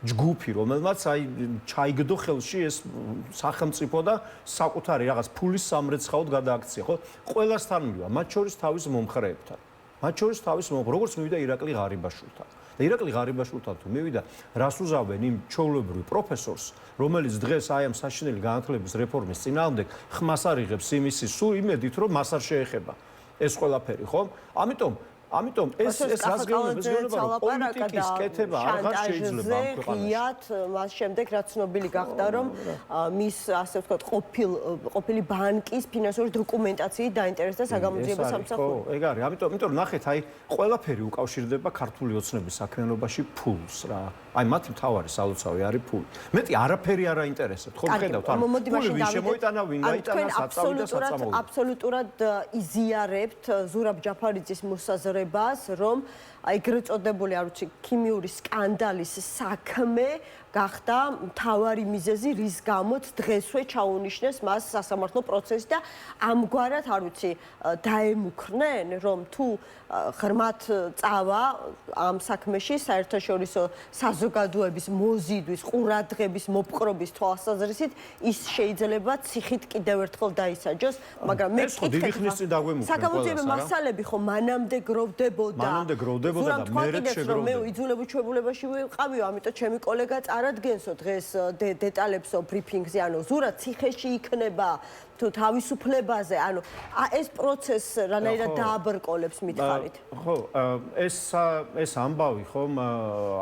ჯგუფი, რომელმაც აი ჩაიგდო ხელში ეს სახელმწიფო და საკუთარი რაღაც ფულის სამრეცხაოდ გადააქცია, ხო? ყველასთან მივა, მათ შორის თავის მომხრეებთან. მათ შორის თავის როგორც მივიდა ირაკლი ღარიბაშვილთან. და ირაკლი ღარიბაშვილთან თუ მივიდა, რას უზავენ იმ ჩვეულებრივ პროფესორს, რომელიც დღეს აი ამ საშინელი განათლების რეფორმის წინააღმდეგ ხმას არიღებს იმისი სულ იმედით, რომ მას არ შეეხება ეს ყველაფერი, ხო? ამიტომ ეს რას გეუბნება, რომ პოლიტიკის კეთება აღარ შეიძლება ამ ქვეყანაში. მას შემდეგ რაც ცნობილი გახდა, რომ მის ასე ვთქვათ, ყოფილი ბანკის ფინანსური დოკუმენტაციით დაინტერესდა საგამოძიებო სამსახური. ხო, ეგ არის. ამიტომ რომ ნახეთ, აი ყველაფერი უკავშირდება ქართული ოცნების საქმიანობაში ფულს რა. აი მათი მთავარი სალოცავი არის ფული. მეტი არაფერი არ აინტერესებთ, ხო ხედავთ? ანუ ფული შემოიტანა, ვინ გაიტანა, საწავი და საწამოვლი. აბსოლუტურად იზიარებთ ზურაბ ჯაფარიძის მოსაზრებას, რომ აი ეგრეთ წოდებული, არ ვიცი, ქიმიური სკანდალის საქმე გახდა მთავარი მიზეზი, რის გამოც დღესვე ჩაუნიშნეს მას სასამართლო პროცესი და ამგვარად, არ ვიცი, დაემუქრნენ, რომ თუ ღრმად წავა ამ საქმეში საერთაშორისო საზოგადოების მოზიდვის, ყურადღების მოპყრობის თვალსაზრისით, ის შეიძლება ციხით კიდევ ერთხელ დაისაჯოს, მაგრამ მე ვკითხე, საგამოძიებო მასალები ხო მანამდე გროვდებოდა. და მერე შეგროვდება. მე იძულებულ ჩვეულებაში ვიყავიო, ამიტომ ჩემი კოლეგა წარადგენსო დღეს დეტალებსო ბრიფინგზე, ანუ ზურა ციხეში იქნება თუ თავისუფლებაზე, ანუ ეს პროცესს რანაირად დააბრკოლებს მითხარით? ხო, ეს ამბავი ხომ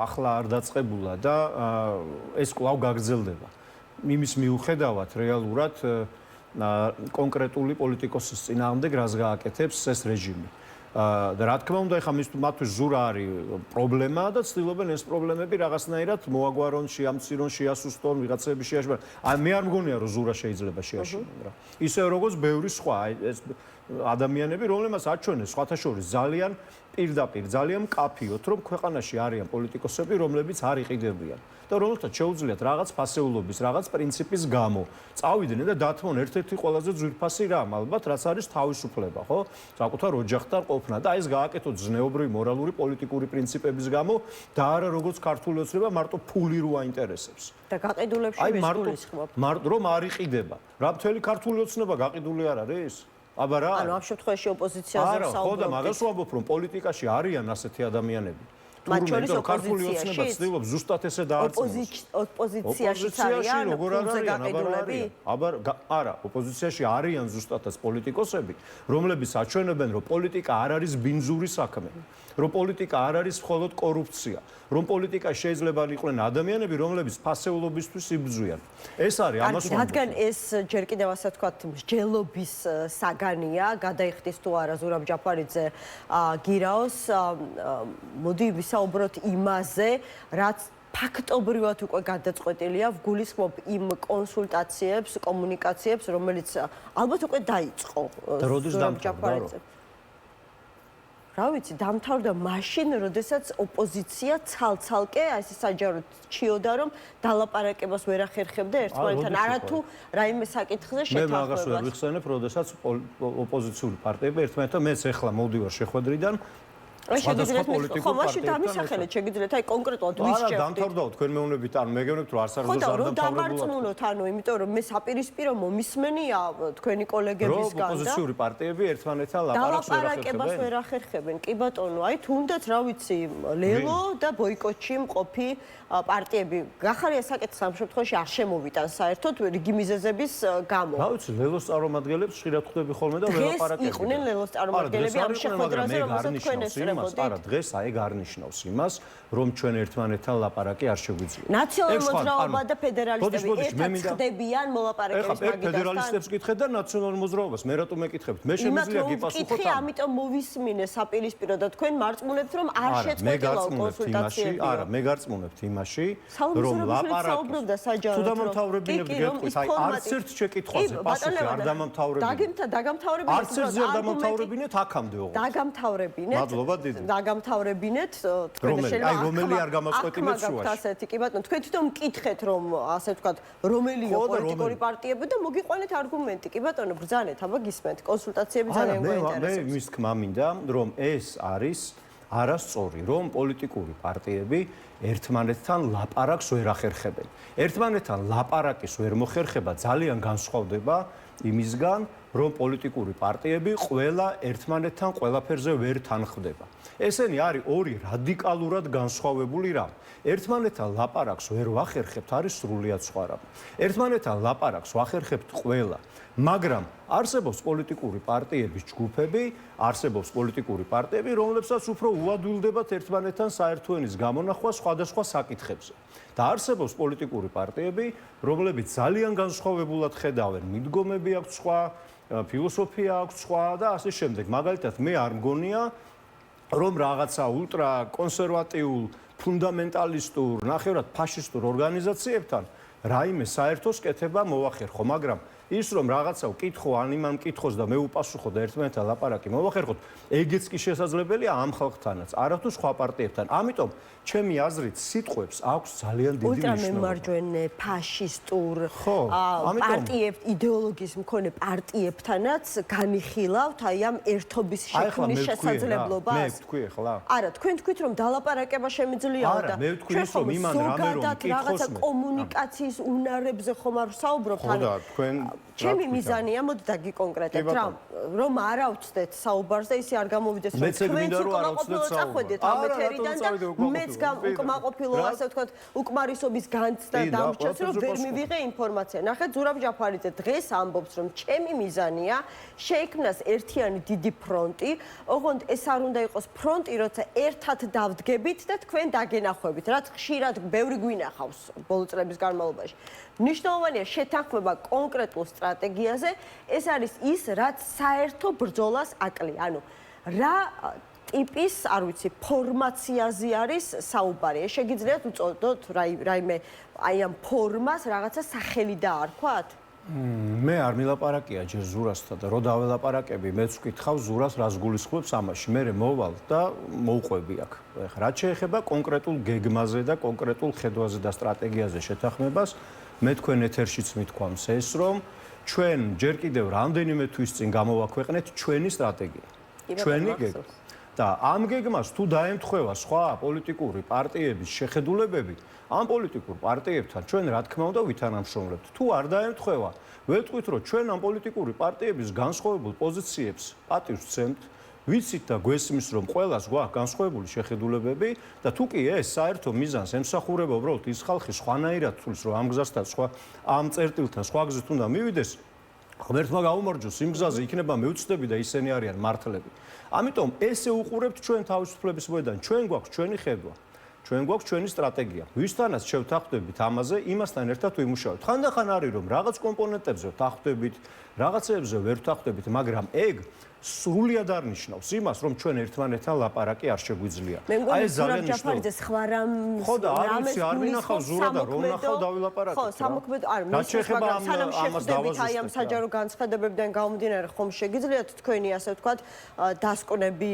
ახლა არ დაწყებულა და ეს კვლავ გაგრძელდება. იმის მიუხედავად რეალურად კონკრეტული პოლიტიკოსის წინააღმდეგ რას გააკეთებს ეს რეჟიმი. და რა თქმა უნდა, ეხლა მათთვის ზურა არის პრობლემა და ცდილობენ ეს პრობლემები რაღაცნაირად მოაგვარონ, შეამცირონ, შეასუსტონ, ვიღაცები შეაშმარონ. აი მე არ მგონია რომ ზურა შეიძლება შეაშინონ რა. ისე როგორც ბევრი სხვა ეს ადამიანები, რომლებსაც აჩვენეს სხვათა შორის ძალიან პირდაპირ, ძალიან მკაფიოდ, რომ ქვეყანაში არიან პოლიტიკოსები, რომლებიც არ იყიდებიან. და რომელთაც შეუძლიათ რაღაც ფასეულობის, რაღაც პრინციპის გამო წავიდნენ და დათმონ ერთ-ერთი ყველაზე ძვირფასი რამ, ალბათ, რაც არის თავისუფლება, ხო? საკუთარ ოჯახთან ყოფნა და ეს გააკეთოთ ზნეობრივი, მორალური, პოლიტიკური პრინციპების გამო და არა როგორც ქართული ოცნება მარტო ფული რო აინტერესებს. და გაყიდულებში ვის გულისხმობ? მარტო რომ არ იყიდება. რა მთელი ქართული ოცნება გაყიდული არ არის? აბა რა? ანუ ამ შემთხვევაში ოპოზიციაზე ვსაუბრობთ. ხო და მაგას ვამბობ, რომ პოლიტიკაში არიან ასეთი ადამიანები. მათ შორის ქართული ოცნება ცდილობს ზუსტად ესე დაარწმუნოს. ოპოზიციაში არიან როგორ არ არიან, არა, ოპოზიციაში არიან ზუსტადაც პოლიტიკოსები, რომლებიც აჩვენებენ, რომ პოლიტიკა არ არის ბინძური საქმე, რომ პოლიტიკა არ არის მხოლოდ კორუფცია, რომ პოლიტიკა შეიძლება იყვნენ ადამიანები, რომლებიც ფასეულობისთვის იბრძვიან. ეს არის ამას ვამბობ. რადგან ეს ჯერ კიდევ ასე ვთქვათ, მსჯელობის საგანია, გადაიხდის თუ არა ზურაბ ჯაფარიძე გირაოს, მოდი ვისაუბროთ იმაზე, რაც ფაქტობრივად უკვე გადაწყვეტილია, ვგულისხმობ იმ კონსულტაციებს, კომუნიკაციებს, რომელიც ალბათ უკვე დაიწყო ზურაბ ჯაფარიძე. რა ვიცი, დამთავრდა მაშინ, როდესაც ოპოზიცია ცალ-ცალკე, ასე საჯაროდ ჩიოდა, რომ დალაპარაკებას ვერ ახერხებდა ერთმანეთთან, არათუ რაიმე საკითხზე შეთანხმებას. მე მაგას ვერ ვიხსენებ, როდესაც ოპოზიციური პარტიები ერთმანეთთან, მეც ახლა მოვდივარ შეხვედრიდან შეგიძლიათ ხო მაშინ დამისახელეთ შეგიძლიათ აი კონკრეტულად ვის შეხვდით არა დამთავრდაო თქვენ მეუბნებით ანუ მეგევნებთ რომ არც არ უნდა რომ დამარწმუნოთ ანუ იმიტომ რომ მე საპირისპირო მომისმენია თქვენი კოლეგებისგან და ოპოზიციური პარტიები ერთმანეთთან ლაპარაკებს ვერ ახერხებენ კი ბატონო აი თუნდაც რა ვიცი ლელო და ბოიკოტში მყოფი პარტიები გახარია საკითხს ამ შემთხვევაში არ შემოვიტან საერთოდ რიგი მიზეზების გამო რა ვიცი ლელოს წარმომადგენლებს ხშირად ხვდები ხოლმე და ვერ ლაპარაკებენ იყვნენ ლელოს წარმომადგენლები ამ შეხვედრაზე რომელსაც თქვენ ესწრებოდით არა დღეს აი გარნიშნავს იმას რომ ჩვენ ერთმანეთთან ლაპარაკი არ შეგვიძლია ნაციონალური მოძრაობა და ფედერალისტები ერთად ხდებიან მოლაპარაკების მაგიდასთან ფედერალისტებს კითხეთ და ნაციონალურ მოძრაობას მე რატომ ეკითხებთ მე შემიძლია გიპასუხოთ ამიტომ მოვისმინე საპირისპირო და თქვენ მარწმუნებთ რომ არ შეწყვეტილა კონსულტაციები არა მე გარწმუნებთ იმაში რომ ლაპარაკი თუ დამამთავრებინებთ გეტყვით აი არც ერთ შეკითხვაზე პასუხი არ დამამთავრებინეთ დაგამთავრებინეთ არც ერთზე არ დამამთავრებინეთ აქამდე ოღონდ დაგამთავრებინეთ დაგამთავრებინეთ თქვენ შეიძლება რომელი არ გამოსწყვეტინებს შუაში ასეთი კი ბატონო თქვენ თვითონ მკითხეთ რომ ასე ვთქვათ რომელია პოლიტიკური პარტიები და მოგიყვანეთ არგუმენტი კი ბატონო ბრძანეთ აბა გისმენთ კონსულტაციები ძალიან გვაინტერესებს მე მის თქმა მინდა რომ ეს არის არასწორი რომ პოლიტიკური პარტიები ერთმანეთთან ლაპარაკს ვერ ახერხებენ ერთმანეთთან ლაპარაკის ვერ მოხერხება ძალიან განსხვავდება იმისგან რომ პოლიტიკური პარტიები ყველა ერთმანეთთან ყველაფერზე ვერ თანხმდება ესენი არის ორი რადიკალურად განსხვავებული რამ ერთმანეთთან ლაპარაკს ვერ ვახერხებთ არის სრულიად სხვა რამ ერთმანეთთან ლაპარაკს ვახერხებთ ყველა მაგრამ არსებობს პოლიტიკური პარტიების ჯგუფები არსებობს პოლიტიკური პარტიები რომლებსაც უფრო უადვილდებათ ერთმანეთთან საერთო ენის გამონახვა სხვადასხვა საკითხებზე და არსებობს პოლიტიკური პარტიები რომლებიც ძალიან განსხვავებულად ხედავენ მიდგომები აქვს სხვა ფილოსოფია აქვს სხვა და ასე შემდეგ მაგალითად მე არ მგონია რომ რაღაცა ულტრა კონსერვატიულ ფუნდამენტალისტურ ნახევრად ფაშისტურ ორგანიზაციებთან რაიმე საერთო სკეთება მოვახერხო მაგრამ ის რომ რაღაცა ვკითხო ან იმან მკითხოს და მე უპასუხო და ერთმანეთთან ლაპარაკი მოვახერხოთ ეგეც კი შესაძლებელია ამ ხალხთანაც არათუ სხვა პარტიებთან ამიტომ ჩემი აზრით სიტყვებს აქვს ძალიან დიდი მნიშვნელობა ულტრამემარჯვენე ფაშისტურ პარტიებს იდეოლოგიის მქონე პარტიებთანაც განიხილავთ აი ამ ერთობის შექმნის შესაძლებლობას მე ვთქვი ახლა არა თქვენ თქვით რომ დალაპარაკება შემიძლიაო და მე ვთქვი ის რომ იმან რამე რომ რაღაცა კომუნიკაციის უნარებზე ხომ არ ვსაუბრობთ ხო და თქვენ ჩემი მიზანია მოდი დაგიკონკრეტებთ რომ არ ავწდეთ საუბარზე ისე არ გამოვიდეს რომ თქვენც უკმაყოფილო წახვედით ამ ეთერიდან და მეც უკმაყოფილო ასე ვთქვათ უკმარისობის განცდა დამრჩეს რომ ვერ მივიღე ინფორმაცია ნახეთ ზურაბ ჯაფარიძე დღეს ამბობს რომ ჩემი მიზანია შეიქმნას ერთიანი დიდი ფრონტი ოღონდ ეს არ უნდა იყოს ფრონტი როცა ერთად დავდგებით და თქვენ დაგენახვებით რაც ხშირად ბევრი გვინახავს ბოლო წლების განმავლობაში მნიშვნელოვანია შეთანხმება კონკრეტულ სტრატეგიაზე ეს არის ის რაც საერთო ბრძოლას აკლია ანუ რა ტიპის არ ვიცი ფორმაციაზე არის საუბარი შეგიძლიათ უწოდოთ რაიმე აი ამ ფორმას რაღაცა სახელი დაარქვათ მე არ მილაპარაკია ჯერ ზურასთან და რო დაველაპარაკები მეც ვკითხავ ზურას რას გულისხმობს ამაში მე მოვალ და მოვყვები აქ ეხლა რაც შეეხება კონკრეტულ გეგმაზე და კონკრეტულ ხედვაზე და სტრატეგიაზე შეთანხმებას მე თქვენ ეთერშიც მithქვამს ეს რომ ჩვენ ჯერ კიდევ რამდენიმე თვის წინ გამოვაქვეყნეთ ჩვენი სტრატეგია ჩვენი გეგმა და ამ გეგმას თუ დაემთხვევა სხვა პოლიტიკური პარტიების შეხედულებები ამ პოლიტიკურ პარტიებთან ჩვენ რა თქმა უნდა ვითანამშრომლებთ თუ არ დაემთხვევა ვეთქვით რომ ჩვენ ამ პოლიტიკური პარტიების განსხვავებულ პოზიციებს პატივს ვცემთ ვიცით და გვესმის რომ ყველას გვაქვს განსხვავებული შეხედულებები და თუ კი ეს საერთო მიზანს ემსახურება უბრალოდ ის ხალხი სხვანაირად თulis რომ ამ გზასთან სხვა ამ წერტილთან სხვა გზით უნდა მივიდეს ღმერთმა გაუმარჯოს იმ გზაზე იქნება მეუცდები და ისინი არიან მართლები. ამიტომ ესე უყურებთ ჩვენ თავისუფლების მოედან ჩვენ გვაქვს ჩვენი ხედვა ჩვენ გვაქვს ჩვენი სტრატეგია. ვისთანაც შევთანხმდებით ამაზე, იმასთან ერთად ვიმუშავებთ. ხანდახან არის რომ რაღაც კომპონენტებზე ვთანხმდებით, რაღაცებზე ვერ ვთანხმდებით, მაგრამ ეგ სრულად არ ნიშნავს იმას, რომ ჩვენ ერთმანეთთან ლაპარაკი არ შეგვიძლია. აი ეს ძალიან ნიშნავს. სხვა რამ ხო და არ ვიცი, არ ვინახავ ზურა და რომ ნახავ დავილაპარაკეთ. ხო, სამოქმედო არ მისცემ, მაგრამ სანამ შეხვდებით აი ამ საჯარო განცხადებებიდან გამომდინარე ხომ შეგიძლიათ თქვენი ასე ვთქვათ დასკვნები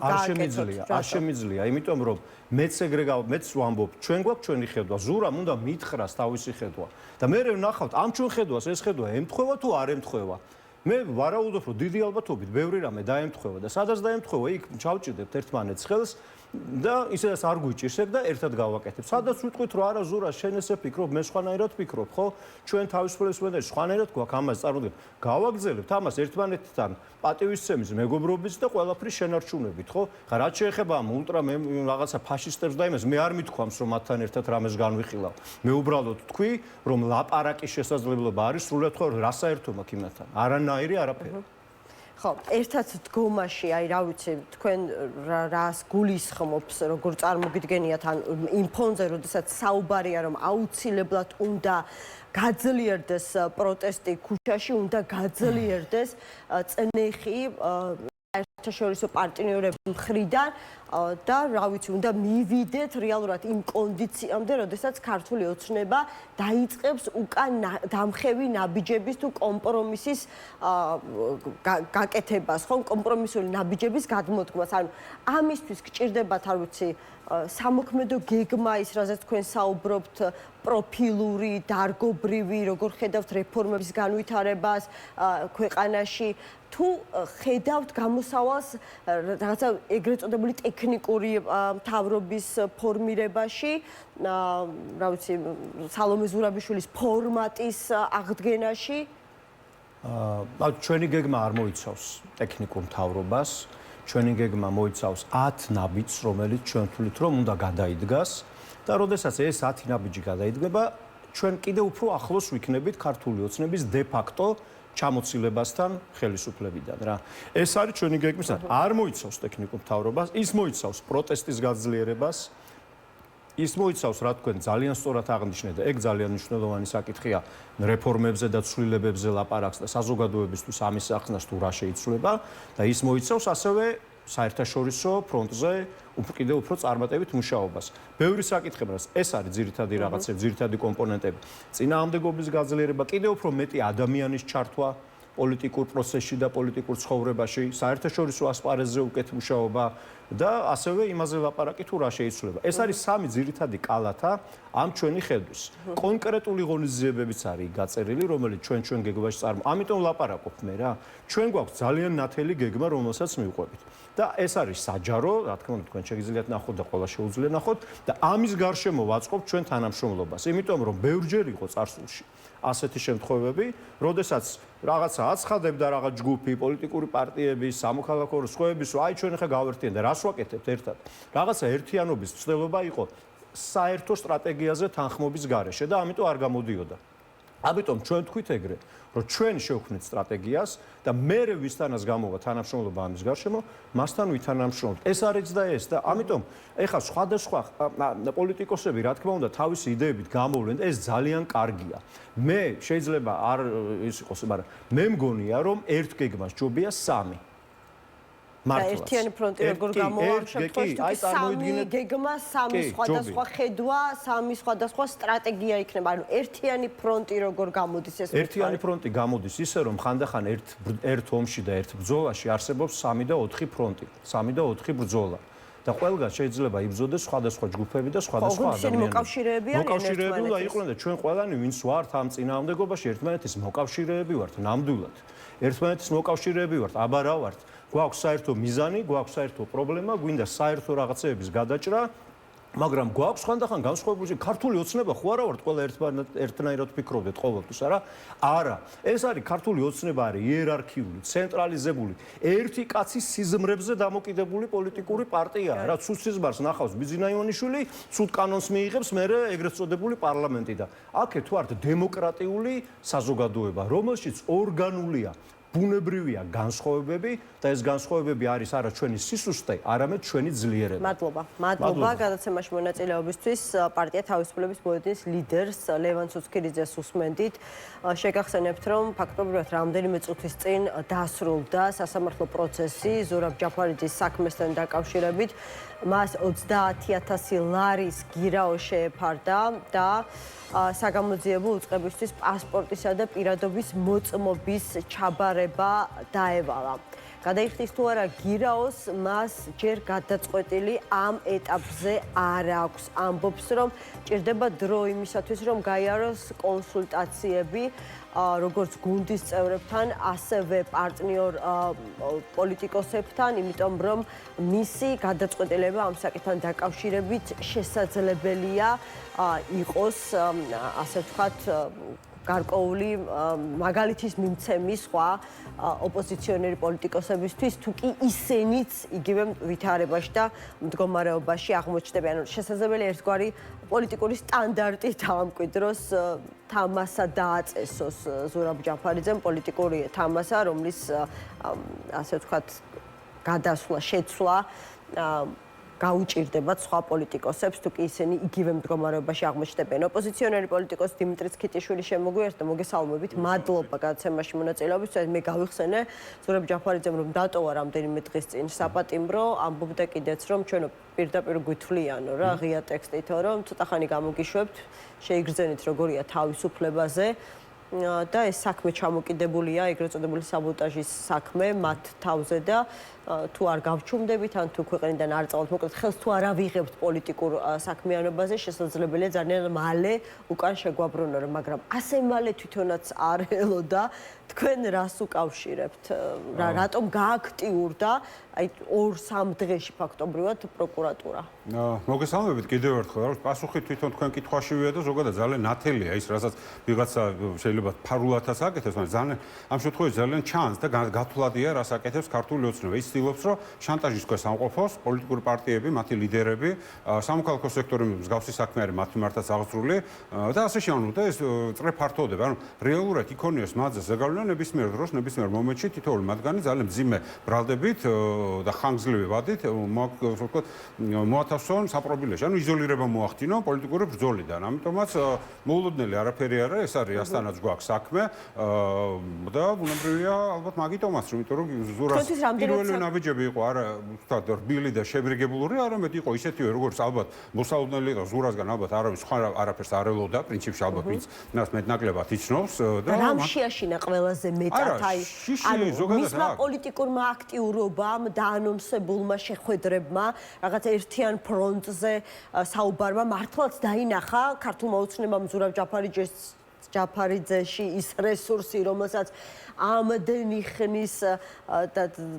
გააკეთოთ. არ შემიძლია, იმიტომ რომ მეც ვამბობ, ჩვენ გვაქვს ჩვენი ხედვა, ზურამ უნდა მითხრას თავისი ხედვა. და მე ვნახავთ ამ ჩვენ ხედვას ეს ხედვა ემთხვევა თუ არ ემთხვევა. მე ვარაუდობ, რომ დიდი ალბათობით ბევრი რამე დაემთხვევა და სადაც დაემთხვევა, იქ ჩავჭირდებთ ერთმანეთს ხელს და ისედაც არ გვიჭირს ეგ და ერთად გავაკეთებ. სადაც ვიტყვით, რომ არა ზურა, შენ ესე ფიქრობ, მე სხვანაირად ვფიქრობ, ხო? ჩვენ თავისუფლების მოედანში სხვანაირად გვაქვს ამას წარმოდგენა. გავაგრძელებთ ამას ერთმანეთთან პატივისცემის, მეგობრობის და ყველაფრის შენარჩუნებით, ხო? ხა რაც შეეხება ამ ულტრა რაღაცა ფაშისტებს და იმას, მე არ მithქვამს, რომ მათთან ერთად რამეს განვიხილავ. მე უბრალოდ ვთქვი, რომ ლაპარაკის შესაძლებლობა არის სრულად ხო, რა საერთო მაქვს იმათთან. არანაირი არაფერი. ხო, ერთად დგომაში, აი რა ვიცი, თქვენ რას გულისხმობს, როგორ წარმოგიდგენიათ ან იმ ფონზე, როდესაც საუბარია, რომ აუცილებლად უნდა გაძლიერდეს პროტესტი ქუჩაში, უნდა გაძლიერდეს წნეხი საერთაშორისო პარტნიორების მხრიდან და რა ვიცი, უნდა მივიდეთ რეალურად იმ კონდიციამდე, როდესაც ქართული ოცნება დაიწყებს უკან დამხევი ნაბიჯების თუ კომპრომისის გაკეთებას, ხო, კომპრომისული ნაბიჯების გადმოდგმას. ანუ ამისთვის გჭირდებათ, არ ვიცი, სამოქმედო გეგმა ის, რაზეც თქვენ საუბრობთ, პროფილური, დარგობრივი, როგორ ხედავთ რეფორმების განვითარებას ქვეყანაში, თუ ხედავთ გამოსავალს რაღაცა ეგრეთ წოდებული ტექნიკური მთავრობის ფორმირებაში, რა ვიცი, სალომე ზურაბიშვილის ფორმატის აღდგენაში? ჩვენი გეგმა არ მოიცავს ტექნიკურ მთავრობას, ჩვენი გეგმა მოიცავს 10 ნაბიჯს, რომელიც ჩვენ ვთვლით, რომ უნდა გადაიდგას და როდესაც ეს 10 ნაბიჯი გადაიდგება, ჩვენ კიდევ უფრო ახლოს ვიქნებით ქართული ოცნების de facto ჩამოცილებასთან ხელისუფლებიდან რა. ეს არის ჩვენი გეგმის. არ მოიცავს ტექნიკურ მთავრობას, ის მოიცავს პროტესტის გაძლიერებას, ის მოიცავს, რა თქვენ, ძალიან სწორად აღნიშნეთ და ეგ ძალიან მნიშვნელოვანი საკითხია რეფორმებზე და ცვლილებებზე ლაპარაკს და საზოგადოებისთვის ამის ახსნას თუ რა შეიცვლება და ის მოიცავს ასევე საერთაშორისო ფრონტზე კიდევ უფრო წარმატებით მუშაობას. ბევრი საკითხი, ეს არის ძირითადი რაღაცები, ძირითადი კომპონენტები. წინააღმდეგობის გაძლიერება, კიდევ უფრო მეტი ადამიანის ჩართვა პოლიტიკურ პროცესში და პოლიტიკურ ცხოვრებაში, საერთაშორისო ასპარეზზე უკეთ მუშაობა და ასევე იმაზე ლაპარაკი თუ რა შეიცვლება. ეს არის სამი ძირითადი კალათა ამ ჩვენი ხედვის. კონკრეტული ღონისძიებებიც არის გაწერილი, რომელიც ჩვენ გეგმაში ამიტომ ლაპარაკობ მე რა. ჩვენ გვაქვს ძალიან ნათელი გეგმა, რომელსაც მივყვებით. და ეს არის საჯარო, რა თქმა უნდა, თქვენ შეგიძლიათ ნახოთ და ყველა შეუძლია ნახოთ და ამის გარშემო ვაწყობთ ჩვენ თანამშრომლობას. იმიტომ რომ ბევრჯერ იყო წარსულში ასეთი შემთხვევები, როდესაც რაღაცა აცხადებდა რაღაც ჯგუფი, პოლიტიკური პარტიები, სამოქალაქო სხვაების, რომ აი ჩვენ ხა გავერთიენ და რას ვაკეთებთ ერთად. რაღაცა ერთიანობის ცდელობა იყო საერთო სტრატეგიაზე თანხმობის გარეშე და ამიტომ არ გამოდიოდა. ამიტომ ჩვენ თქვით ეგრე, რომ ჩვენ შევქმნით სტრატეგიას და მე ვისთანაც გამოვა თანამშრომლობა ამის გარშემო, მასთან ვითანამშრომლობთ. ეს არის და ეს და ამიტომ ეხლა სხვადასხვა პოლიტიკოსები, რა თქმა უნდა, თავისი იდეებით გამოვლენ და ეს ძალიან კარგია. მე შეიძლება არ ის იყოს, მაგრამ მე მგონია, რომ ერთ გეგმას ჯობია 3. ერთიანი ფრონტი როგორ გამოვა ამ შემთხვევაში, თუ სამი გეგმა, 3 სხვადასხვა ხედვა, 3 სხვადასხვა სტრატეგია იქნება. ანუ ერთიანი ფრონტი როგორ გამოდის ეს? ერთიანი ფრონტი გამოდის ისე, რომ ხანდახან ერთ ომში და ერთ ბრძოლაში არსებობს 3 და 4 ფრონტი, 3 და 4 ბრძოლა. და ყველგან შეიძლება იბრძოდეს სხვადასხვა ჯგუფები და სხვადასხვა ადამიანები. მოკავშირეები უნდა იყვნენ და ჩვენ ყველანი ვინც ვართ ამ წინააღმდეგობაში ერთმანეთის მოკავშირეები ვართ, ნამდვილად. ერთმანეთის მოკავშირეები ვართ, აბა რა ვართ. გვაქვს საერთო მიზანი, გვაქვს საერთო პრობლემა, გვინდა საერთო რაღაცეების გადაჭრა მაგრამ გვაქვს ხანდახან განსხვავებული ქართული ოცნება ხო არა ვართ ყველა ერთნაირად ფიქრობდეთ ყოველთვის არა ეს არის ქართული ოცნება არის იერარქიული ცენტრალიზებული ერთი კაცის სიზმრებზე დამოკიდებული პოლიტიკური პარტია რაც სულ სიზმარს ნახავს ბიძინა ივანიშვილი ცუდ კანონს მიიღებს მერე ეგრეთ წოდებული პარლამენტი და აქეთ ვართ დემოკრატიული საზოგადოება რომელშიც ორგანულია ბუნებრივია განსხვავებები და ეს განსხვავებები არის არა ჩვენი სისუსტე, არამედ ჩვენი ძლიერება. მადლობა გადაცემაში მონაწილეობისთვის. პარტია თავისუფლების მოედნის ლიდერს ლევან ცუცქირიძეს უსმენდით. შეგახსენებთ, რომ ფაქტობრივად რამდენიმე წუთის წინ დასრულდა სასამართლო პროცესი ზურაბ ჯაფარიძის საქმესთან დაკავშირებით. მას 30,000 ლარის გირაო შეეფარდა და საგამოძიებო უწყებისთვის პასპორტისა და პირადობის მოწმობის ჩაბარება დაევალა. გადაიხდის თუ არა გირაოს, მას ჯერ გადაწყვეტილი ამ ეტაპზე არ აქვს. ამბობს, რომ ჭირდება დრო იმისათვის, რომ გაიაროს კონსულტაციები როგორც გუნდის წევრებთან, ასევე პარტნიორ პოლიტიკოსებთან, იმიტომ რომ მისი გადაწყვეტილება ამ საკითხთან დაკავშირებით შესაძლებელია იყოს, ასე ვთქვათ, გარკვეული მაგალითის მიმცემი სხვა ოპოზიციონერი პოლიტიკოსებისთვის, თუ კი ისინიც იგივე ვითარებაში და მდგომარეობაში აღმოჩნდებიან. შესაძლებელია ერთგვარი პოლიტიკური სტანდარტი დაამკვიდროს თამასა დააწესოს ზურაბ ჯაფარიძემ პოლიტიკური თამასა, რომლის ასე ვთქვათ გადასვლა, შეცვლა გაუჭირდებათ სხვა პოლიტიკოსებს, თუ კი ისინი იგივე მდგომარეობაში აღმოჩნდებიან. ოპოზიციონერი პოლიტიკოსი დიმიტრი სქიტიშვილი შემოგვიერთდა, მოგესალმებით. მადლობა გადაცემაში მონაწილეობისთვის. მე გავიხსენე ზურაბ ჯაფარიძემ, რომ დატოვა რამდენიმე დღის წინ საპატიმრო, ამბობდა კიდეც, რომ ჩვენ პირდაპირ გვითვლიანო რა, ღია ტექსტითო, რომ ცოტა ხანი გამოგიშვებთ, შეიგრძენით როგორია თავისუფლებაზე. და ეს საქმე ჩამოკიდებულია, ეგრეთ წოდებული საბოტაჟის საქმე მათ თავზე და თუ არ გავჩუმდებით, ან თუ ქვეყნიდან არ წავალთ, მოკლედ ხელს თუ არ ავიღებთ პოლიტიკურ საქმიანობაზე, შესაძლებელია ძალიან მალე უკან შეგვაბრუნო, მაგრამ ასე მალე თვითონაც არ ელოდა. თქვენ რას უკავშირებთ? რატომ გააქტიურდა აი 2-3 დღეში ფაქტობრივად პროკურატურა? მოგესალმებით კიდევ ერთხელ, რომ პასუხი თვითონ თქვენ კითხვაშივეა და ზოგადად ძალიან ნათელია ის, რასაც ვიღაცა შეიძლება ფარულათაც აკეთებს, მაგრამ ძალიან ამ შემთხვევაში ძალიან ჩანს და გათვლადია, რას აკეთებს ქართული ოცნება. ის ცდილობს, რომ შანტაჟის ქვეშ სამყოფოს პოლიტიკური პარტიები, მათი ლიდერები, სამოქალაქო სექტორი მსგავსი საქმე არის მათ მიმართაც აღძრული და ასე შემოვიდა ეს წრე ფართოვდება. ანუ რეალურად იქონიოს მათზე ზეგავლენა ნებისმიერ დროს, ნებისმიერ მომენტში თითოეული მათგანი ძალიან მძიმე ბრალდებით და ხანგრძლივი ვადით მოათავსონ საპრობილეში. ანუ იზოლირება მოახდინო პოლიტიკური ბრძოლიდან. ამიტომაც მოულოდნელი არაფერი არა, ეს არის ასთანაც გვაქვს საქმე და ბუნებრივია ალბათ მაგიტომაც, იმიტომ რომ ზურას პირველი ნაბიჯები იყო არა ვთქვათ რბილი და შებრიგებული, არამედ იყო ისეთივე როგორც ალბათ მოსალოდნელი იყო ზურასგან ალბათ არავის სხვა არაფერს არ ელოდა პრინციპში ალბათ ვინც მას მეტნაკლებად იცნობს და რამ შეაშინა ყველაზე მეტად აი მისმა პოლიტიკურმა აქტიურობამ და ანონსებულმა შეხვედრებმა რაღაც ერთიან ფრონტზე საუბარმა მართლაც დაინახა ქართულმა ოცნებამ ზურაბ ჯაფარიძეში ის რესურსი, რომელსაც ამდენი ხნის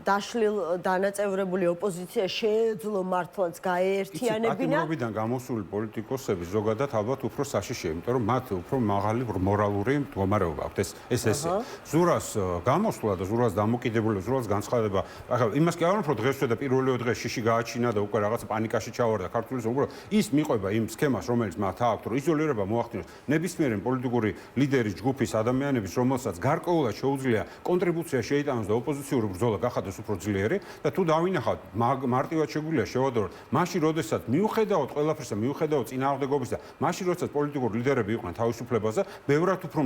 დაშლილ დანაწევრებული ოპოზიცია შეეძლო მართლაც გაეერთიანებინა. აქტიურობიდან გამოსული პოლიტიკოსები ზოგადად ალბათ უფრო საშიშია, იმიტომ რომ მათ უფრო მაღალი მორალური მდგომარეობა აქვთ. ეს ესე. ზურას გამოსვლა და ზურას დამოკიდებულება, ზურას განცხადება, ახლა იმას კი არ ვამბობ, რომ დღესვე და პირველივე დღეს შიში გააჩინა და უკვე რაღაც პანიკაში ჩავარდა ქართული ზოგადად. ის მიყვება იმ სქემას, რომელიც მათ აქვს, რომ იზოლირება მოახდინოს ნებისმიერი პოლიტიკური ლიდერის ჯგუფის ადამიანების, რომელსაც გარკვეულად შეუძლია კონტრიბუცია შეიტანოს და ოპოზიციური ბრძოლა გახადოს უფრო ძლიერი და თუ დავინახავთ მარტივად შეგვიძლია შევადაროთ მაშინ როდესაც მიუხედავად ყველაფერისა მიუხედავად წინააღმდეგობისა მაშინ როდესაც პოლიტიკური ლიდერები იყვნენ თავისუფლებაზე ბევრად უფრო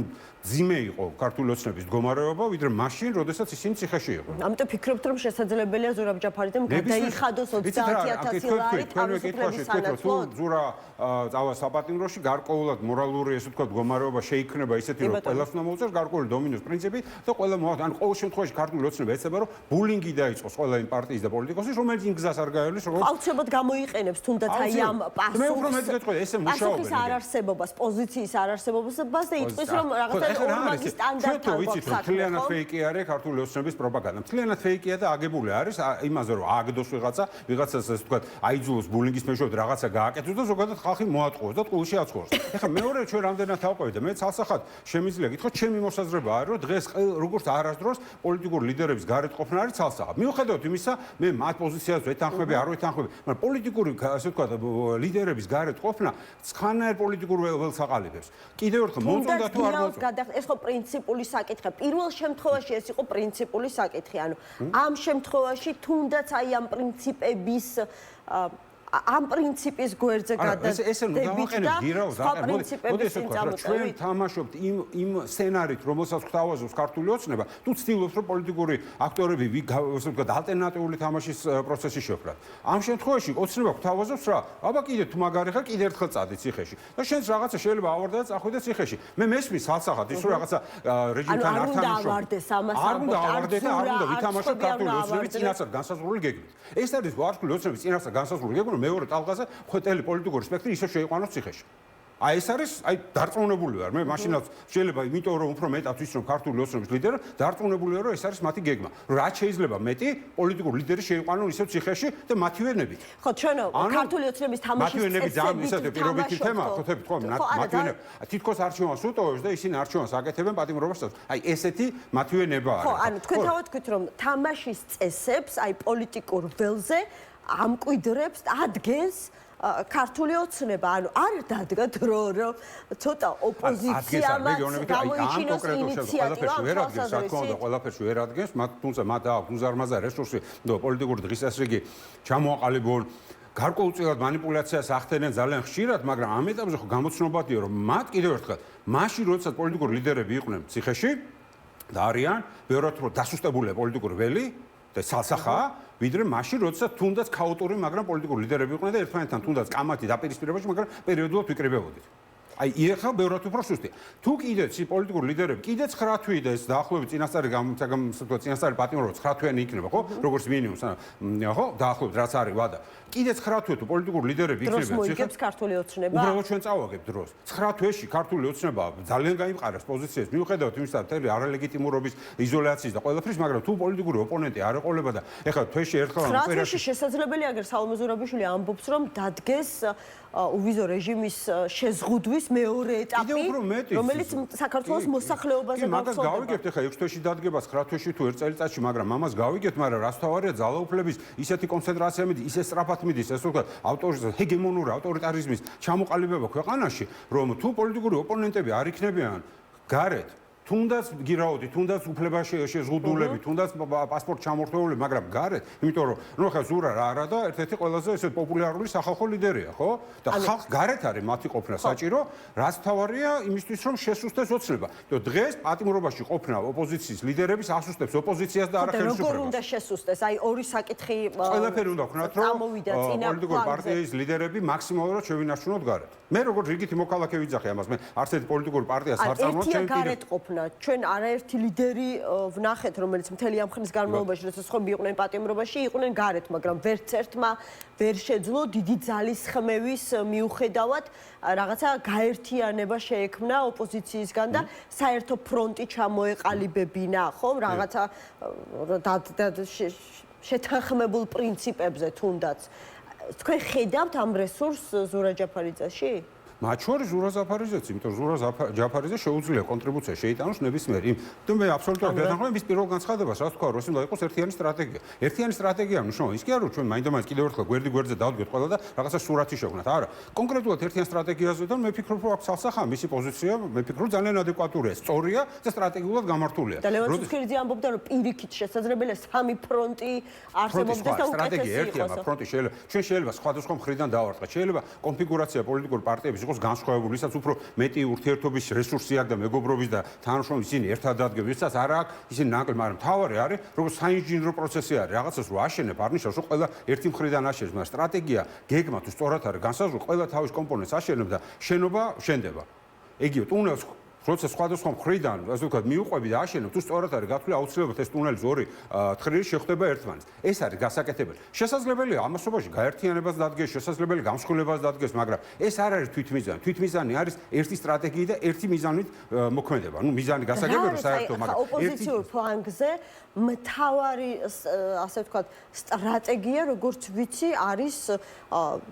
ძიმე იყო ქართული ოცნების მდგომარეობა ვიდრე მაშინ როდესაც ისინი ციხეში იყვნენ. ამიტომ ფიქრობთ რომ შესაძლებელია ზურაბ ჯაფარიძემ გადაიხადოს 30,000 ლარი თავისუფლების სანაცვლოდ? ზურა წავა საპატიმროში გარკვეულად მორალური ესე ვთქვათ მდგომარეობა შეიქმნება ისეთი რომ ყველას უნდა მოუწევს გარკვეული დომინოს პრინციპი და ყველა ან ყოველ შემთხვევაში ქართული ოცნება ეცება რომ ბულინგი დაიწყოს ყველა იმ პარტიის და პოლიტიკოსის რომელიც იმ გზას არ გაევლის როგორც აუცილებლად გამოიყენებს თუნდაც აი ამ პასუხს მე უფრო მეტი გეტყვი ესე მუშაობენ პასუხის არარსებობას პოზიციის არარსებობას და იტყვის რომ რაღაცა ორმაგი სტანდარტთან გვაქვს მთლიანად ფეიკი არის ქართული ოცნების პროპაგანდა მთლიანად ფეიკია და აგებული არის იმაზე რომ ააგდოს ვიღაცას ასე ვთქვათ აიძულოს ბულინგის მეშვეობით რაღაცა გააკეთოს და ზოგადად ხალხი მოატყუოს და ტყუილში აცხოვროს ეხლა მეორე ჩვენ რამდენად ავყევით და მე ცალსახად შემიძლია გითხრათ ჩემი მოსაზრება არის რომ დღეს როგორც არასდროს პოლიტიკური ლიდერების გარეთ ყოფნა არის ცალსახად მიუხედავად იმისა მე მათ პოზიციას ვეთანხმები არ ვეთანხმები მაგრამ პოლიტიკური ასე ვთქვათ ლიდერების გარეთ ყოფნა ცხანაერ პოლიტიკურ ველს აყალიბებს კიდევ ერთხელ მოწონდა თუ არ მოწონდა ეს ხო პრინციპული საკითხია პირველ შემთხვევაში ეს იყო პრინციპული საკითხი ანუ ამ შემთხვევაში თუნდაც აი ამ პრინციპების ამ პრინციპის გვერდზე გადადებით და სხვა პრინციპების წინ წამოწევით. ჩვენ თამაშობთ იმ სცენარით, რომელსაც გვთავაზობს ქართული ოცნება, თუ ცდილობს რომ პოლიტიკური აქტორები ასე ვთქვათ ალტერნატიული თამაშის პროცესში შეხვდათ. ამ შემთხვევაში ოცნება გვთავაზობს რა, აბა კიდე თუ მაგარი ხარ, კიდე ერთხელ წადი ციხეში. და შენს რაღაცა შეიძლება ავარდა და წახვიდე ციხეში. მე მესმის სალსახად ის რომ რაღაცა რეჟიმთან არ თამაშობ. არ უნდა ავარდე და არ უნდა ვითამაშოთ ქართული ოცნების წინასწარ განსაზღვრული გეგმით. ეს არის ქართული ოცნების წინასწარ განსაზღვრული გეგმა მეორე ტალღაზე ხოთელი პოლიტიკური სპექტრი ისე შეიყვანოს ციხეში. აი ეს არის აი დარწმუნებული ვარ მე მაშინაც შეიძლება იმიტომ რომ უფრო მეტად ვიცნობ ქართული ოცნების ლიდერი დარწმუნებული ვარ რომ ეს არის მათი გეგმა რომ რაც შეიძლება მეტი პოლიტიკური ლიდერი შეიყვანონ ისევ ციხეში და მათივენებით ხო ჩვენო ქართული ოცნების თამაშის მათივენები ძალიან ისეთი პირობითი თემა ხოთები თქო მათივენები თითქოს არჩევანს უტოვებს და ისინი არჩევანს აკეთებენ პატიმრობასაც აი ესეთი მათივენება არის ხო ანუ თქვენ თავად თქვით რომ თამაშის წესებს აი პოლიტიკურ ველზე ამკვიდრებს ადგენს ქართული ოცნება ანუ არ დადგა დრო რომ ცოტა ოპოზიციამაც გამოიჩინოს ინიციატივა ყველაფერში ვერ ადგენს მათ თუმცა მათ აქვს უზარმაზარი რესურსი და პოლიტიკური დღესასრიგი ჩამოაყალიბონ გარკვეულწილად манипуляციას ახდენენ ძალიან ხშირად მაგრამ ამ ეტაპზე ხო გამოცნობადია რომ მათ კიდევ ერთხელ მაშინ როდესაც პოლიტიკური ლიდერები იყვნენ ციხეში და არიან ბევრად უფრო დასუსტებული პოლიტიკური ველი და სალსახაა ვიდრე მაშინ როდესაც თუნდაც ქაოტური მაგრამ პოლიტიკური ლიდერები იყვნენ და ერთმანეთთან თუნდაც კამათი დაპირისპირებაში მაგრამ პერიოდულად ვიკრიბებოდით აი ეხლა ბევრად უფრო სუსტია თუ კიდეც პოლიტიკური ლიდერები კიდეც 9 თვი და ეს დაახლოებით წინასწარი წინასწარი პატიმრობა 9 თვიანი იქნება ხო როგორც მინიმუმს ხო დაახლოებით რაც არის ვადა კიდეც 9 თვე თუ პოლიტიკური ლიდერები იქნებიან დროს მოიგებს ქართული ოცნება უბრალოდ ჩვენ წავაგებთ დროს 9 თვეში ქართული ოცნება ძალიან გაიმყარებს პოზიციას მიუხედავად იმისა მთელი არალეგიტიმურობის იზოლაციის და ყველაფრის მაგრამ თუ პოლიტიკური ოპონენტი არ ეყოლება და ეხლა თვეში ერთხელ ამ ოპერაციაში შესაძლებელია აგერ სალომე ზურაბიშვილი ამბობს რომ დადგეს უვიზო რეჟიმის შეზღუდვის მეორე ეტაპი რომელიც საქართველოს მოსახლეობაზე გავრცელდება მაგას გავიგებთ ეხლა 6 თვეში დადგება 9 თვეში თუ 1 წელიწადში მაგრამ ამას გავიგებთ მაგრამ რას თავარია ძალაუფლების ისეთი კონცენტრაცია მიდის ისე სწრაფად მიდის ესე ვთქვათ ჰეგემონური ავტორიტარიზმის ჩამოყალიბება ქვეყანაში რომ თუ პოლიტიკური ოპონენტები არ იქნებიან გარეთ თუნდაც გირაოდი, თუნდაც უფლებაში შეზღუდულები, თუნდაც პასპორტ ჩამორთმეული, მაგრამ გარეთ, იმიტომ რომ ნუ ხა ზურა რა არა და ერთ-ერთი ყველაზე ესე პოპულარული სახალხო ლიდერია, ხო? და ხალხ გარეთ არის მათი ყოფნა საჭირო, რაც თავარია იმისთვის რომ შესუსტეს ოცნება. იმიტომ დღეს პატიმრობაში ყოფნა ოპოზიციის ლიდერების ასუსტებს ოპოზიციას და არა ხელისუფლებას. როგორ უნდა შესუსტეს? აი ორი საკითხი ყველაფერი უნდა ვქნათ რომ პოლიტიკური პარტიის ლიდერები მაქსიმალურად შევინარჩუნოთ გარეთ. მე როგორ რიგითი მოქალაქე ვიძახე ამას, მე არც ერთი პოლიტიკური პარტიას არ წარმოაჩენ ჩემი ჩვენ არაერთი ლიდერი ვნახეთ რომელიც მთელი ამ ხნის განმავლობაში როდესაც ხომ იყვნენ პატიმრობაში იყვნენ გარეთ მაგრამ ვერც ერთმა ვერ შეძლო დიდი ძალის ხმევის მიუხედავად რაღაცა გაერთიანება შეექმნა ოპოზიციისგან და საერთო ფრონტი ჩამოეყალიბებინა ხო რაღაცა შეთანხმებულ პრინციპებზე თუნდაც თქვენ ხედავთ ამ რესურსს ზურა ჯაფარიძეში მათ შორის ზურა ჯაფარიძეც, იმიტომ რომ ზურა ჯაფარიძე შეუძლია კონტრიბუცია შეიტანოს ნებისმიერ იმ და მე აბსოლუტურად ვეთანხმები მის პირველ განცხადებას, რაც თქვა, რომ ეს უნდა იყოს ერთიანი სტრატეგია. ერთიანი სტრატეგია მნიშვნელოვანი. ის კი არა, რომ ჩვენ მაინდა-მაინც კიდევ ერთხელ გვერდი-გვერდზე დავდგეთ ყველა და რაღაცა სურათი შევქნათ. არა. კონკრეტულად ერთიან სტრატეგიაზე და მე ფიქრობ, რომ აქ სალსახაა მისი პოზიცია, მე ფიქრობ ძალიან ადეკვატურია, სწორია და სტრატეგიულად გამართულია. და ლევან ცუცქელიძე ამბობდა, რომ პირიქით შესაძლებელია სამი ფრონტი არსებობდეს და უკეთესი იყოს. ფრონტი შეიძლება ჩვენ შეიძლება სხვადასხვა მხრიდან დავარტყეთ. შეიძლება კონფიგურაცია პოლიტიკური პარტიების იყოს განსხვავებული, ვისაც უფრო მეტი ურთიერთობის რესურსი აქვს და მეგობრობის და თანამშრომლობის ისინი ერთად დადგენ, ვისაც არ აქვს ისინი ნაკლები, მაგრამ თავარი არის, როგორც საინჟინრო პროცესი არის, რაღაცას რო აშენებ, არ ნიშნავს, რომ ყველა ერთი მხრიდან აშენებს, მაგრამ სტრატეგია, გეგმა თუ სწორად არის განსაზღვრული, ყველა თავის კომპონენტს აშენებს და შენობა შენდება. ეგიო, თუ უნდა როცა სხვადასხვა მხრიდან, ასე ვთქვათ, მიუყვები და აშენებ, თუ სწორად არის გათვლილი, აუცილებლად ეს ტუნელის ორი თხრილი შეხვდება ერთმანეთს. ეს არის გასაკეთებელი. შესაძლებელია ამასობაში გაერთიანებას დადგეს, შესაძლებელია გამსხვილებას დადგეს, მაგრამ ეს არ არის თვითმიზანი. თვითმიზანი არის ერთი სტრატეგია და ერთი მიზანით მოქმედება. ნუ მიზანი გასაგებია საერთოდ, მაგრამ ოპოზიციურ ფლანგზე მთავარი ასე ვთქვათ სტრატეგია, როგორც ვიცი, არის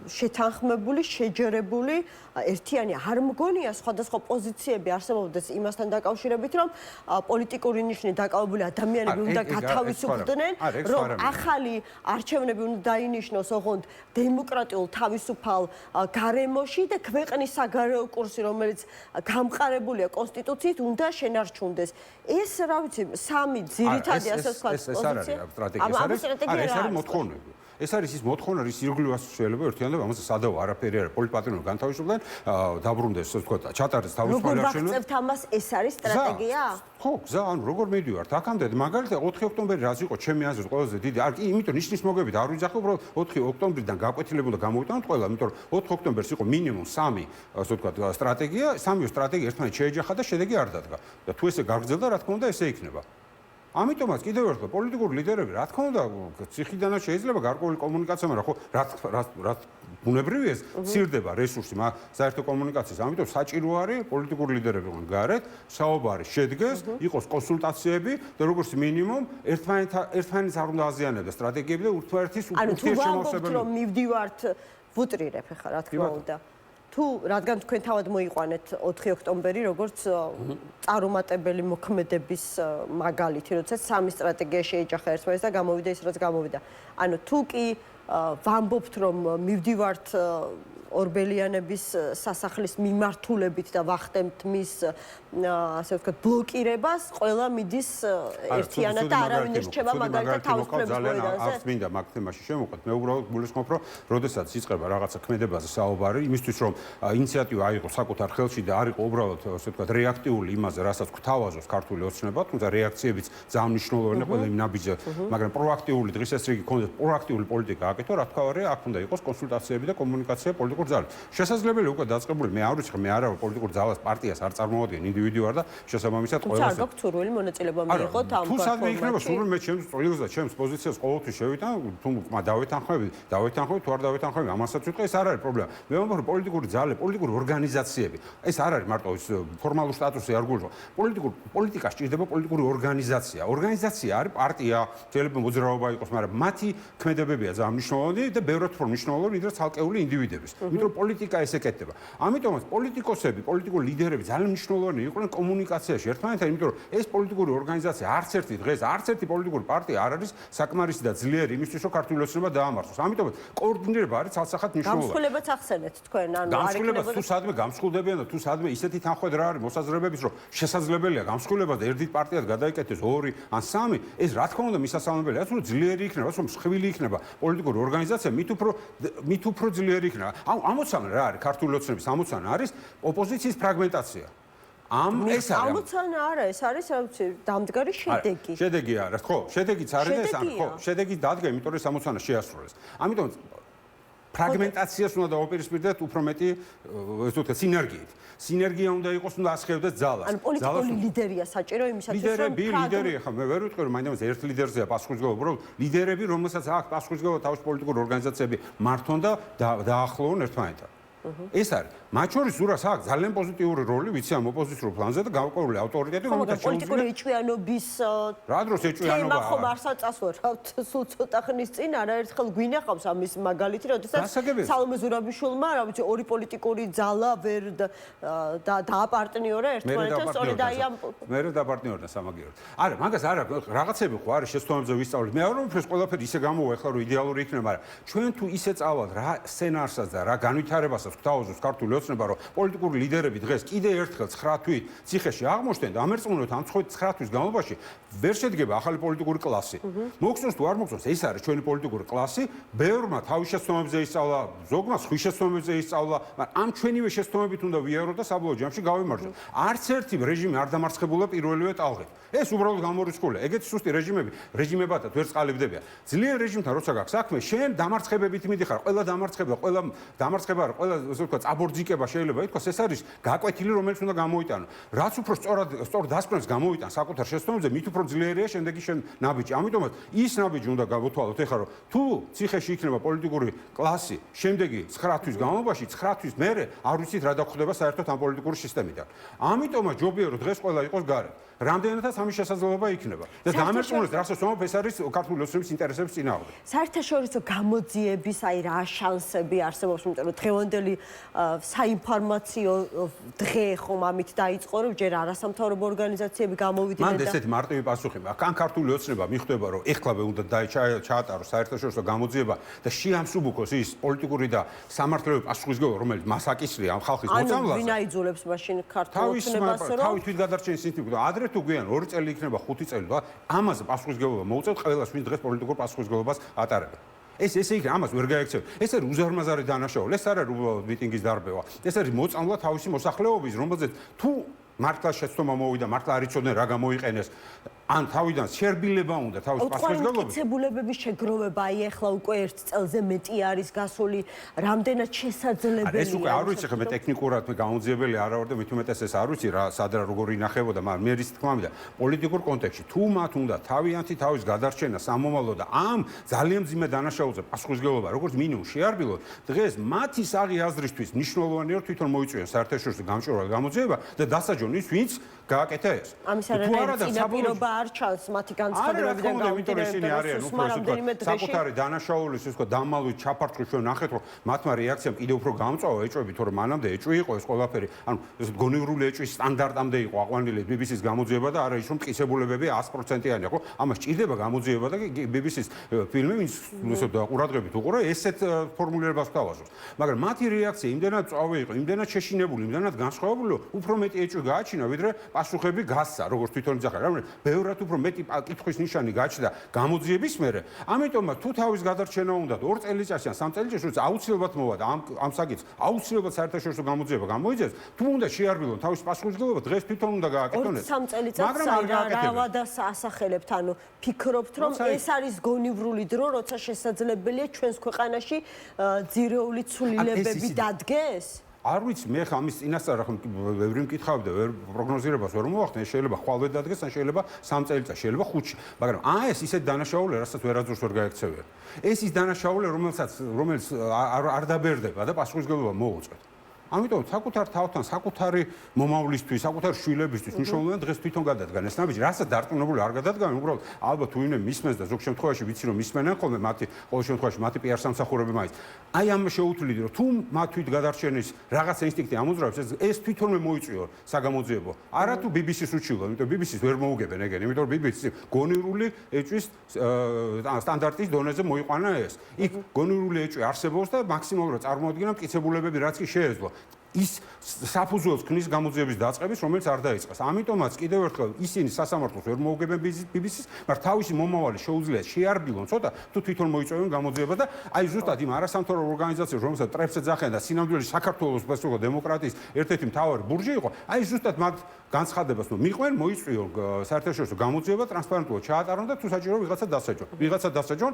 შეთანხმებული, შეჯერებული ერთიანი. არ მგონია სხვადასხვა პოზიციები არსებობდეს იმასთან დაკავშირებით, რომ პოლიტიკური ნიშნით დაკავებული ადამიანები უნდა გათავისუფლდნენ, რომ ახალი არჩევნები უნდა დაინიშნოს ოღონდ დემოკრატიულ თავისუფალ გარემოში და ქვეყნის საგარეო კურსი, რომელიც გამყარებულია კონსტიტუციით, უნდა შენარჩუნდეს. ეს რა ვიცი, სამი ძირითადი ასე ვთქვათ პოზიცია. ეს არის მოთხოვნები. ეს არის ის მოთხოვნა, რის ირგვლივაც შეიძლება ერთიანობა ამაზე სადავო არაფერი არის. პოლიტპატრონები განთავისუფლდნენ, დაბრუნდეს, ასე ვთქვათ, ჩატარდეს თავისუფალი არჩევნები. როგორ ვახცევთ ამას, ეს არის სტრატეგია? ხო, გზა, ანუ როგორ მიდივართ აქამდე, მაგალითად 4 ოქტომბერი რაც იყო ჩემი აზრით ყველაზე დიდი, არ კი, იმიტომ ნიშნის მოგებით არ ვიძახე, უბრალოდ 4 ოქტომბრიდან გაკვეთილებული და გამოვიტანოთ ყველა, იმიტომ რომ 4 ოქტომბერს იყო მინიმუმ 3, ასე ვთქვათ, სტრატეგია, 3 სტრატეგია ერთმანეთს შეეჯახა და შედეგი არ დადგა. და თუ ესე გაგრძელდა, რა თქმა უნდა, ესე იქნება. ამიტომაც კიდევ ერთხელ პოლიტიკური ლიდერები, რა თქმა უნდა, ციხიდანაც შეიძლება გარკვეული კომუნიკაცია, მაგრამ ხო, რა ბუნებრივია ეს ცირდება რესურსი საერთო კომუნიკაციის. ამიტომ საჭირო არის პოლიტიკური ლიდერები ყონ გარეთ, საუბარი შედგეს, იყოს კონსულტაციები და როგორც მინიმუმ ერთმანეთს არ უნდა აზიანებდა სტრატეგიები და ურთიერთის ურთიერთშემოსავლები. რომ მივდივართ ვუტრირებ ხა, რა თქმა უნდა. თუ რადგან თქვენ თავად მოიყვანეთ 4 ოქტომბერი როგორც წარუმატებელი მოქმედების მაგალითი, როცა სამი სტრატეგია შეეჯახა ერთმანეთს და გამოვიდა ის, რაც გამოვიდა. ანუ თუ კი ვამბობთ, რომ მივდივართ ორბელიანების სასახლის მიმართულებით და ვახდემთ მის ასე ვთქვათ ბლოკირებას, ყველა მიდის ერთიანად და არავინ არ რჩება მაგალითად თავისუფლების მოედანზე. არც მინდა მაგ თემაში შემოვყვეთ. მე უბრალოდ გულისხმობ, რომ როდესაც იწყება რაღაცა ქმედებაზე საუბარი, იმისთვის რომ ინიციატივა აიღოს საკუთარ ხელში და არ იყო უბრალოდ ასე ვთქვათ რეაქტიული იმაზე, რასაც გვთავაზობს ქართული ოცნება, თუმცა რეაქციებიც ძალიან მნიშვნელოვანია ყველა იმ ნაბიჯზე, მაგრამ პროაქტიული დღეს ეს რიგი კონდეთ პროაქტიული პოლიტიკა აკეთო, რა თქვა არის, აქ უნდა იყოს კონსულტაციები და კომუნიკაცია პოლიტიკურ ძალით. შესაძლებელია უკვე დაწყებული, მე არ ვიცი, მე არ ვარ პოლიტიკურ ძალას პარტიას არ წარმოვადგენ, ინდივიდი ვარ და შესაბამისად ყველა არ გაქვს სურვილი მონაწილეობა მიიღოთ ამ თუ სადმე იქნება სურვილი, მე ჩემს წვლილს და ჩემს პოზიციას ყოველთვის შევიტან, თუ დავეთანხმები, თუ არ დავეთანხმები, ამასაც ვიტყვი, ეს არ არის პრობლემა. მე ვამბობ, რომ პოლიტიკური ძალე, პოლიტიკური ორგანიზაციები, ეს არ არის მარტო ის ფორმალური სტატუსი არ გულისხმობს. პოლიტიკა სჭირდება პოლიტიკური ორგანიზაცია. ორგანიზაცია არის პარტია, შეიძლება მოძრაობა იყოს, მაგრამ მათი ქმედებებია ძალიან მნიშვნელოვანი და ბევრად უფრო მნიშვნელოვანი, ვიდრე ცალკეული ინდივიდების. იმიტომ პოლიტიკა ესე კეთდება. ამიტომაც პოლიტიკოსები, პოლიტიკური ლიდერები ძალიან მნიშვნელოვანი იყვნენ კომუნიკაციაში ერთმანეთთან, იმიტომ რომ ეს პოლიტიკური ორგანიზაცია არც ერთი დღეს, არც ერთი პოლიტიკური პარტია არ არის საკმარისი და ძლიერი იმისთვის, რომ ქართული ოცნება დაამარცხოს. ამიტომაც კოორდინირება არის ცალსახად მნიშვნელოვანი. გამსხვილებაც ახსენეთ თქვენ, ანუ არ იქნება თუ სადმე გამსხვილდებიან და თუ სადმე ისეთი თანხმად რა არის მოსაზრებების, რომ შესაძლებელია გამსხვილება და ერთ პარტიად გადაიკეთეს 2 ან 3, ეს რა თქმა უნდა მისასალმებელია, რომ ძლიერი იქნება, რომ მსხვილი იქნება პოლიტიკური ორგანიზაცია, მით უფრო ძლიერი იქნება. ამოცანა რა არის ქართული ოცნების ამოცანა არის ოპოზიციის ფრაგმენტაცია. ეს არის ამოცანა არა, ეს არის რა ვიცი, დამდგარი შედეგი. შედეგი არა, ხო, შედეგიც არის და ეს არის, ხო, შედეგი დადგა, იმიტომ რომ ეს ამოცანა შეასრულეს. ამიტომ ფრაგმენტაციას უნდა დაუპირისპირდეთ უფრო მეტი, ესე ვთქვათ, სინერგიით. სინერგია უნდა იყოს, უნდა ასხევდეს ძალას. ანუ პოლიტიკური ლიდერია საჭირო იმისათვის, რომ ლიდერი ხა მე ვერ ვიტყვი, რომ მაინც ერთ ლიდერზეა პასუხისმგებლობა, უბრალოდ ლიდერები, რომელსაც აქვს პასუხისმგებლობა თავის პოლიტიკურ ორგანიზაციები მართონ და დაახლოონ ერთმანეთთან. ეს არის. მათ შორის ზურას აქვს ძალიან პოზიტიური როლი, ვიცი ამ ოპოზიციურ პლანზე და გავაკურული ავტორიტეტი, რომელსაც პოლიტიკური ეჭვიანობის რა დროს ეჭვიანობა ხომ არ საწასვორავთ სულ ცოტა ხნის წინ არაერთხელ გვინახავს ამის მაგალითი, როდესაც სალომე ზურაბიშვილმა, რა ვიცი, ორი პოლიტიკური ძალა ვერ დააპარტნიორა ერთმანეთთან, სწორედ აი ამ მე დაპარტნიორდა სამაგიეროდ. არა, მაგას არა, რაღაცები ხო არის შესწავლებზე ვისწავლეთ. მე არ ვამბობ, ეს ყველაფერი ისე გამოვა, ახლა რომ იდეალური იქნება, მაგრამ ჩვენ თუ ისე წავალთ რა სცენარსაც და რა განვითარებასაც გვთავაზობს ქართული ოცნება, რომ პოლიტიკური ლიდერები დღეს კიდე ერთხელ 9 თვით ციხეში აღმოჩნდნენ და ამერწმუნოთ ამ 9 თვის განმავლობაში ვერ შედგება ახალი პოლიტიკური კლასი. მოგწონს თუ არ მოგწონს, ეს არის ჩვენი პოლიტიკური კლასი, ბევრმა თავის შეცდომებზე ისწავლა, ზოგმა სხვის შეცდომებზე ისწავლა, მაგრამ ამ ჩვენივე შეცდომებით უნდა ვიაროთ და საბოლოო ჯამში გავიმარჯვოთ. არც ერთი რეჟიმი არ დამარცხებულა პირველივე ტალღით. ეს უბრალოდ გამორიცხულია. ეგეთი სუსტი რეჟიმებადაც ვერ წყალებდებიან. ძლიერ რეჟიმთან როცა გაქვს საქმე, შენ დამარცხებებით მიდიხარ, ყველა დამარცხება, ყველა ასე ვთქვათ, წაბორძიკება შეიძლება ითქვას, ეს არის გაკვეთილი, რომელიც უნდა გამოიტანო. რაც უფრო სწორ დასკვნებს გამოიტან საკუთარ შეცდომებზე, მით უფრო ძლიერია შემდეგი ნაბიჯი. ამიტომაც ის ნაბიჯი უნდა გავუთვალოთ ეხლა, რომ თუ ციხეში იქნება პოლიტიკური კლასი, შემდეგი 9 თვის განმავლობაში, 9 თვის მერე არ ვიცით რა დაგხვდება საერთოდ ამ პოლიტიკური სისტემიდან. ამიტომაც ჯობია რომ დღეს ყველა იყოს გარეთ. რამდენადაც ამის შესაძლებლობა იქნება. და დამერწმუნეთ, რასაც ვამბობ, ეს არის ქართული ოცნების ინტერესების წინააღმდეგ. საერთაშორისო გამოძიების აი რა შანსები არსებობს, იმიტომ რომ დღევანდელი საინფორმაციო დღე ხომ ამით დაიწყო, რომ ჯერ არასამთავრობო ორგანიზაციები გამოვიდნენ მან ესეთი მარტივი პასუხი მაქვს. ან ქართული ოცნება მიხვდება, რომ ეხლავე უნდა ჩაატაროს საერთაშორისო გამოძიება და შეამსუბუქოს ის პოლიტიკური და სამართლებრივი პასუხისმგებლობა, რომელიც მას აკისრია ამ ხალხის მოწამვლაზე. ანუ ვინ აიძულებს მაშინ ქართულ ოცნებას, რომ თავის თვითგადარჩენის ინსტიტუტი ადრე თუ გვიან 2 წელი იქნება 5 წელი და ამაზე პასუხისმგებლობა მოუწევთ ყველას, ვინც დღეს პოლიტიკურ პასუხისმგებლობას ატარებდა. ეს იქნება, ამას ვერ გაიქცევ. ეს არის უზარმაზარი დანაშაული, ეს არ არის უბრალოდ მიტინგის დარბევა. ეს არის მოწამვლა თავისი მოსახლეობის, რომელზეც თუ მართლა შეცდომა მოვიდა, მართლა არ იცოდნენ რა გამოიყენეს. ან თავიდან შერბილება უნდა თავის პასუხისმგებლობის. მტკიცებულებების შეგროვება აი ახლა უკვე 1 წელზე მეტი არის გასული, რამდენად შესაძლებელია. ეს უკვე არ ვიცი ხე მე ტექნიკურად მე გამოძიებელი არა ვარ და მით უმეტეს ეს არ ვიცი რა სადრა როგორ ინახებოდა, მაგრამ მე რის თქმა უნდა პოლიტიკურ კონტექსტში თუ მათ უნდა თავიანთი თავის გადარჩენა სამომავლო და ამ ძალიან მძიმე დანაშაულზე პასუხისმგებლობა როგორც მინიმუმ შეარბილოთ, დღეს მათი საღი აზრისთვის მნიშვნელოვანია რომ თვითონ მოიწვიონ საერთაშორისო გამჭვირვალე გამოძიება და დასაჯონ ის ვინც გააკეთა ეს. ამის არანაირი არ ჩანს მათი განცხადებებიდან გამომდინარე, რომ საკუთარი დანაშაულის ის თქო დამალვით ჩაფართხვის ჩვენ ნახეთ რომ მათმა რეაქციამ კიდევ უფრო გამწვავა ეჭვები, თორემ მანამდე ეჭვი იყო ეს ყველაფერი, ანუ ეს გონივრული ეჭვის სტანდარტამდე იყო აყვანილი BBC-ს გამოძიება და არა ის რომ მტკიცებულებები 100%-იანი ხო? ამას ჭირდება გამოძიება და BBC-ს ფილმი ვინც ისე ყურადღებით უყურე ესეთ ფორმულირებას თავაზობს. მაგრამ მათი რეაქცია იმდენად წავე იყო, იმდენად შეშინებული, იმდენად განსხვავებული, უფრო მეტი ეჭვი გააჩინა ვიდრე პასუხები გასცა, როგორც თვითონ იძახა. ბევრად უფრო მეტი კითხვის ნიშანი გაჩნდა გამოძიების მერე. ამიტომაც თუ თავის გადარჩენა უნდა 2 წელიწადში ან 3 წელიწადში, როცა აუცილებლად მოვა და ამ საკითხს აუცილებლად საერთაშორისო გამოძიება გამოიძიეს, თუ უნდა შეარბილონ თავის პასუხისმგებლობა, დღეს თვითონ უნდა გააკეთონ ეს. 3 წელიწადს რა ვადას ასახელებთ, ანუ ფიქრობთ, რომ ეს არის გონივრული დრო, როცა შესაძლებელია ჩვენს ქვეყანაში ძირეული ცვლილებები დადგეს? არ ვიცი, მე ხა ამის წინასწარ ხომ ბევრი მკითხავდა, ვერ პროგნოზირებას ვერ მოვახდე, შეიძლება ხვალვე დადგეს, ან შეიძლება 3 წელიწადში, შეიძლება 5-ში, მაგრამ ეს ისეთ დანაშაულია, რასაც ვერაძურს ვერ გაექცევია. ეს ის დანაშაულია, რომელიც არ დაბერდება და პასუხისმგებლობა მოუწევთ. ამიტომ საკუთარ თავთან, საკუთარი მომავლისთვის, საკუთარი შვილებისთვის მნიშვნელოვანია დღეს თვითონ გადადგან ეს ნაბიჯი, რასაც დარწმუნებული არ გადადგან, უბრალოდ ალბათ თუ ვინმე მისმენს და ზოგ შემთხვევაში ვიცი რომ მისმენენ ხოლმე მათი ყოველ შემთხვევაში მათი PR სამსახურები მაინც. აი ამ შეუთვლიდი რომ თუ მათ თვით გადარჩენის რაღაცა ინსტინქტი ამოძრავებს, ეს თვითონვე მოიწვიო საგამოძიებო. არა თუ BBC-ს უჩილო, იმიტომ BBC-ს ვერ მოუგებენ ეგენი, იმიტომ რომ BBC-ს გონივრული ეჭვის სტანდარტის დონეზე მოიყვანა ეს. იქ გონივრული ეჭვი არსებობს და მაქსიმალურად წარმოადგენდა მტკიცებულებები რაც კი შეეძლო. ის საფუძველს ქნის გამოძიების დაწყების, რომელიც არ დაიწყეს. ამიტომაც კიდევ ერთხელ ისინი სასამართლოს ვერ მოუგებენ BBC-ს, მაგრამ თავისი მომავალი შეუძლია შეარბილონ ცოტა თუ თვითონ მოიწვევენ გამოძიებას და აი ზუსტად იმ არასამთავრობო ორგანიზაციებს, რომელსაც ტრეფს ეძახიან და სინამდვილეში საქართველოს პასუხო დემოკრატიის ერთ-ერთი მთავარი ბურჯი იყო, აი ზუსტად მათ განცხადებას რომ მიყვენ, მოიწვიონ საერთაშორისო გამოძიება, ტრანსპარენტულად ჩაატარონ და თუ საჭირო ვიღაცა დასაჯონ,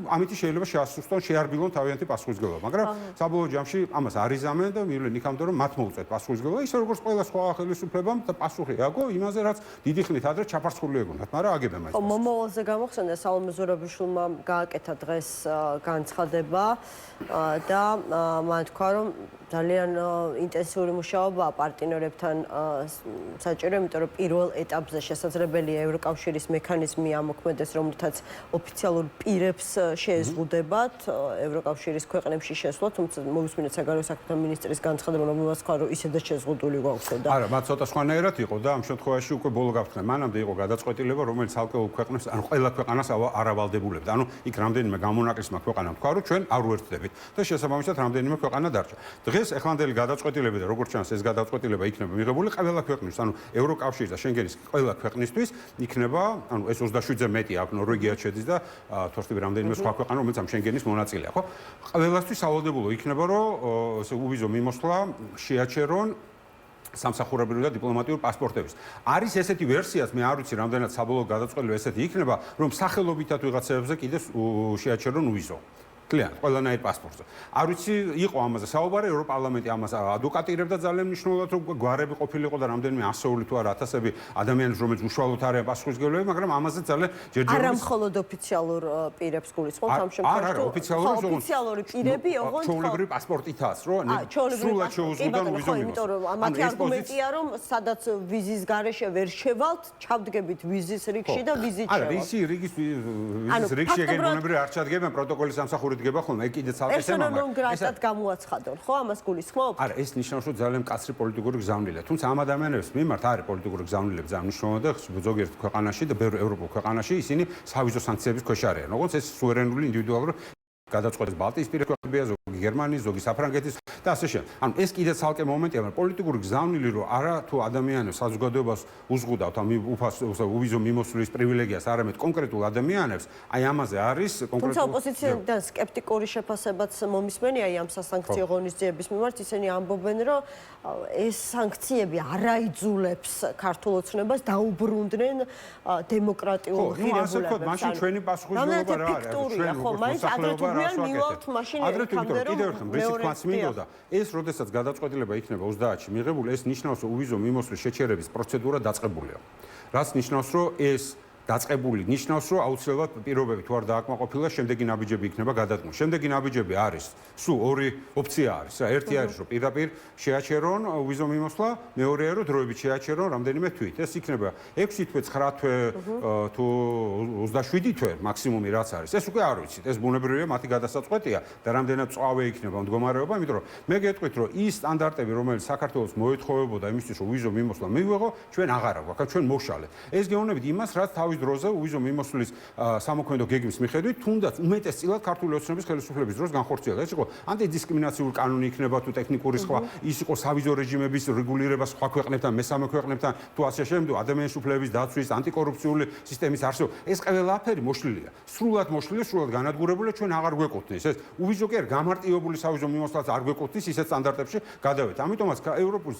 ამით შეიძლება შეასუსტონ, შეარბილონ თავიანთი პასუხისმგებლობა, მაგრამ საბოლოო ჯამში ამას არ იზამენ და მივლენ იქამდე რომ მათ მოუწევთ პასუხისმგებლობა, ისე როგორც ყველა სხვა ხელისუფლებამ და პასუხი ააგო იმაზე, რაც დიდი ხნით ადრე ჩაფარცხული ეგონათ, მაგრამ აგებენ მაინც. მომავალზე გამოხსენდა სალომე ზურაბიშვილმა გააკეთა დღეს განცხადება და მან თქვა რომ ძალიან ინტენსიური მუშაობაა პარტნიორებთან საჭირო, იმიტომ რომ პირველ ეტაპზე შესაძლებელია ევროკავშირის მექანიზმი ამოქმედეს, რომლითაც ოფიციალურ პირებს შეეზღუდებათ ევროკავშირის ქვეყნებში შესვლა, თუმცა მოვისმინეთ საგარეო საქმეთა მინისტრის განცხადება, რომელმაც თქვა, რომ ისედაც შეზღუდული გვაქვს და არა, მათ ცოტა სხვანაირად იყო და ამ შემთხვევაში უკვე ბოლო გავხსნა. მანამდე იყო გადაწყვეტილება, რომელიც ალკოჰოლ ქვეყნებს, ანუ ყველა ქვეყანას არ ავალდებულებდა. ანუ იქ რამდენიმე გამონაკლისმა ქვეყანამ თქვა, რომ ჩვენ არ უერთდებით და შესაბამისად რამდენიმე ქვეყანა დარჩა. დღეს ეხლანდელი გადაწყვეტილება და როგორც ჩანს ეს გადაწყვეტილება იქნება მიღებული ყველა ქვეყნისთვის, ანუ ევროკავშირის და შენგენის ყველა ქვეყნისთვის იქნება, ანუ ეს 27-ზე მეტი აქვს, ნორვეგიაც შედის და თორსტები რამდენიმე სხვა ქვეყანა, რომელიც ამ შენგენის მონაწილეა, ხო? ყველასთვის სავალდებულო იქნება, რომ ესე უვიზო მიმოსვლა შეაჩერონ სამსახურებრივი და დიპლომატიური პასპორტების. არის ესეთი ვერსიაც, მე არ ვიცი რამდენად საბოლოო გადაწყვეტილება ესეთი იქნება, რომ სახელობითად ვიღაცებზე კიდევ შეაჩერონ ვიზო. კლიენტ ყველანაირ პასპორტზე. არ ვიცი, იყო ამაზე საუბარი, ევროპარლამენტი ამას ადვოკატირებდა ძალიან მნიშვნელოვნად, რომ გვარები ყოფილიყო და რამდენიმე ასეული თუ არა ათასები ადამიანები, რომელიც უშუალოდ არიან პასუხისმგებლები, მაგრამ ამაზე ძალიან ჯერჯერობით არა მხოლოდ ოფიციალურ პირებს გულისხმობთ ამ შემთხვევაში. არა, ოფიციალური პირები, ოღონდ ჩვეულებრივი პასპორტითაც, რომ სრულად შეუძლოდან ვიზო მიმოს. იმიტომ რომ მათი არგუმენტია, რომ სადაც ვიზის გარეშე ვერ შევალთ, ჩავდგებით ვიზის რიგში და ვიზით შევალთ. არა, ვიზის რიგში ეგენ ბუნებრივი არ ჩადგებიან პროტოკოლის სამსახური დგება ხოლმე, ეგ კიდე ცალკე თემაა. პერსონა ნონ გრატად გამოაცხადონ, ხო, ამას გულისხმობთ? არა, ეს ნიშნავს, რომ ძალიან მკაცრი პოლიტიკური გზავნილია. თუმცა ამ ადამიანებს მიმართ არის პოლიტიკური გზავნილება ძალიან მნიშვნელოვანი და ზოგიერთ ქვეყანაში და ბევრ ევროპულ ქვეყანაში ისინი სავიზო სანქციების ქვეშ არიან. როგორც ეს სუვერენული ინდივიდუალური გადაწყვეტის ბალტიისპირა ქვეყნებია, ზოგი გერმანიის, ზოგი საფრანგეთის და ასე შემდეგ. ანუ ეს კიდე ცალკე მომენტია, მაგრამ პოლიტიკური გზავნილი რომ არა თუ ადამიანებს საზოგადოებას უზღუდავთ ამ უვიზო მიმოსვლის პრივილეგიას, არამედ კონკრეტულ ადამიანებს, აი ამაზე არის კონკრეტულ თუმცა ოპოზიციიდან სკეპტიკური შეფასებაც მომისმენია აი ამ სასანქციო ღონისძიების მიმართ, ისინი ამბობენ, რომ ეს სანქციები არაიძულებს ქართულ ოცნებას დაუბრუნდნენ დემოკრატიულ ღირებულებებს. მაშინ ჩვენი პასუხისმგებლობა რა არის? ჩვენ მოსახლეობა ადრე თვითონ კიდევ ერთხელ რისკმაც მინდოდა ეს როდესაც გადაწყვეტილება იქნება 30-ში მიღებული ეს ნიშნავს რომ უვიზო მიმოსვლის შეჩერების პროცედურა დაწყებულია რაც ნიშნავს რომ ეს დაწყებული ნიშნავს რომ აუცილებლად პირობები თუ არ დააკმაყოფილა შემდეგი ნაბიჯები იქნება გადადგმული შემდეგი ნაბიჯები არის სულ ორი ოპცია არის რა ერთი არის რომ პირდაპირ შეაჩერონ უვიზო მიმოსვლა მეორეა რომ დროებით შეაჩერონ რამდენიმე თვით ეს იქნება 6 თვე 9 თვე თუ 27 თვე მაქსიმუმი რაც არის ეს უკვე არ ვიცით ეს ბუნებრივია მათი გადასაწყვეტია და რამდენად წვავე იქნება მდგომარეობა იმიტომ რომ მე გეტყვით რომ ის სტანდარტები რომელიც საქართველოს მოეთხოვებოდა იმისთვის რომ უვიზო მიმოსვლა მივიღო ჩვენ აღარა გვაქვს ჩვენ მოვშალეთ ეს გეუბნებით იმას რაც თავის დროზე უვიზო მიმოსვლის სამოქმედო გეგმის მიხედვით თუნდაც უმეტესწილად ქართული ოცნების ხელისუფლების დროს განხორციელდა ეს იყო ანტიდისკრიმინაციული კანონი იქნება თუ ტექნიკური სხვა ის იყო სავიზო რეჟიმების რეგულირება სხვა ქვეყნებთან მესამე ქვეყნებთან თუ ასე შემდეგ ადამიანის უფლებების დაცვის ანტიკორუფციული სისტემის არსებობა ეს ყველაფერი მოშლილია სრულად განადგურებული ჩვენ აღარ გვეკუთვნის ეს უვიზო კი არ გამარტივებული სავიზო მიმოსვლაც არ გვეკუთვნის ისეთ სტანდარტებში გადავეთ ამიტომაც ევროპის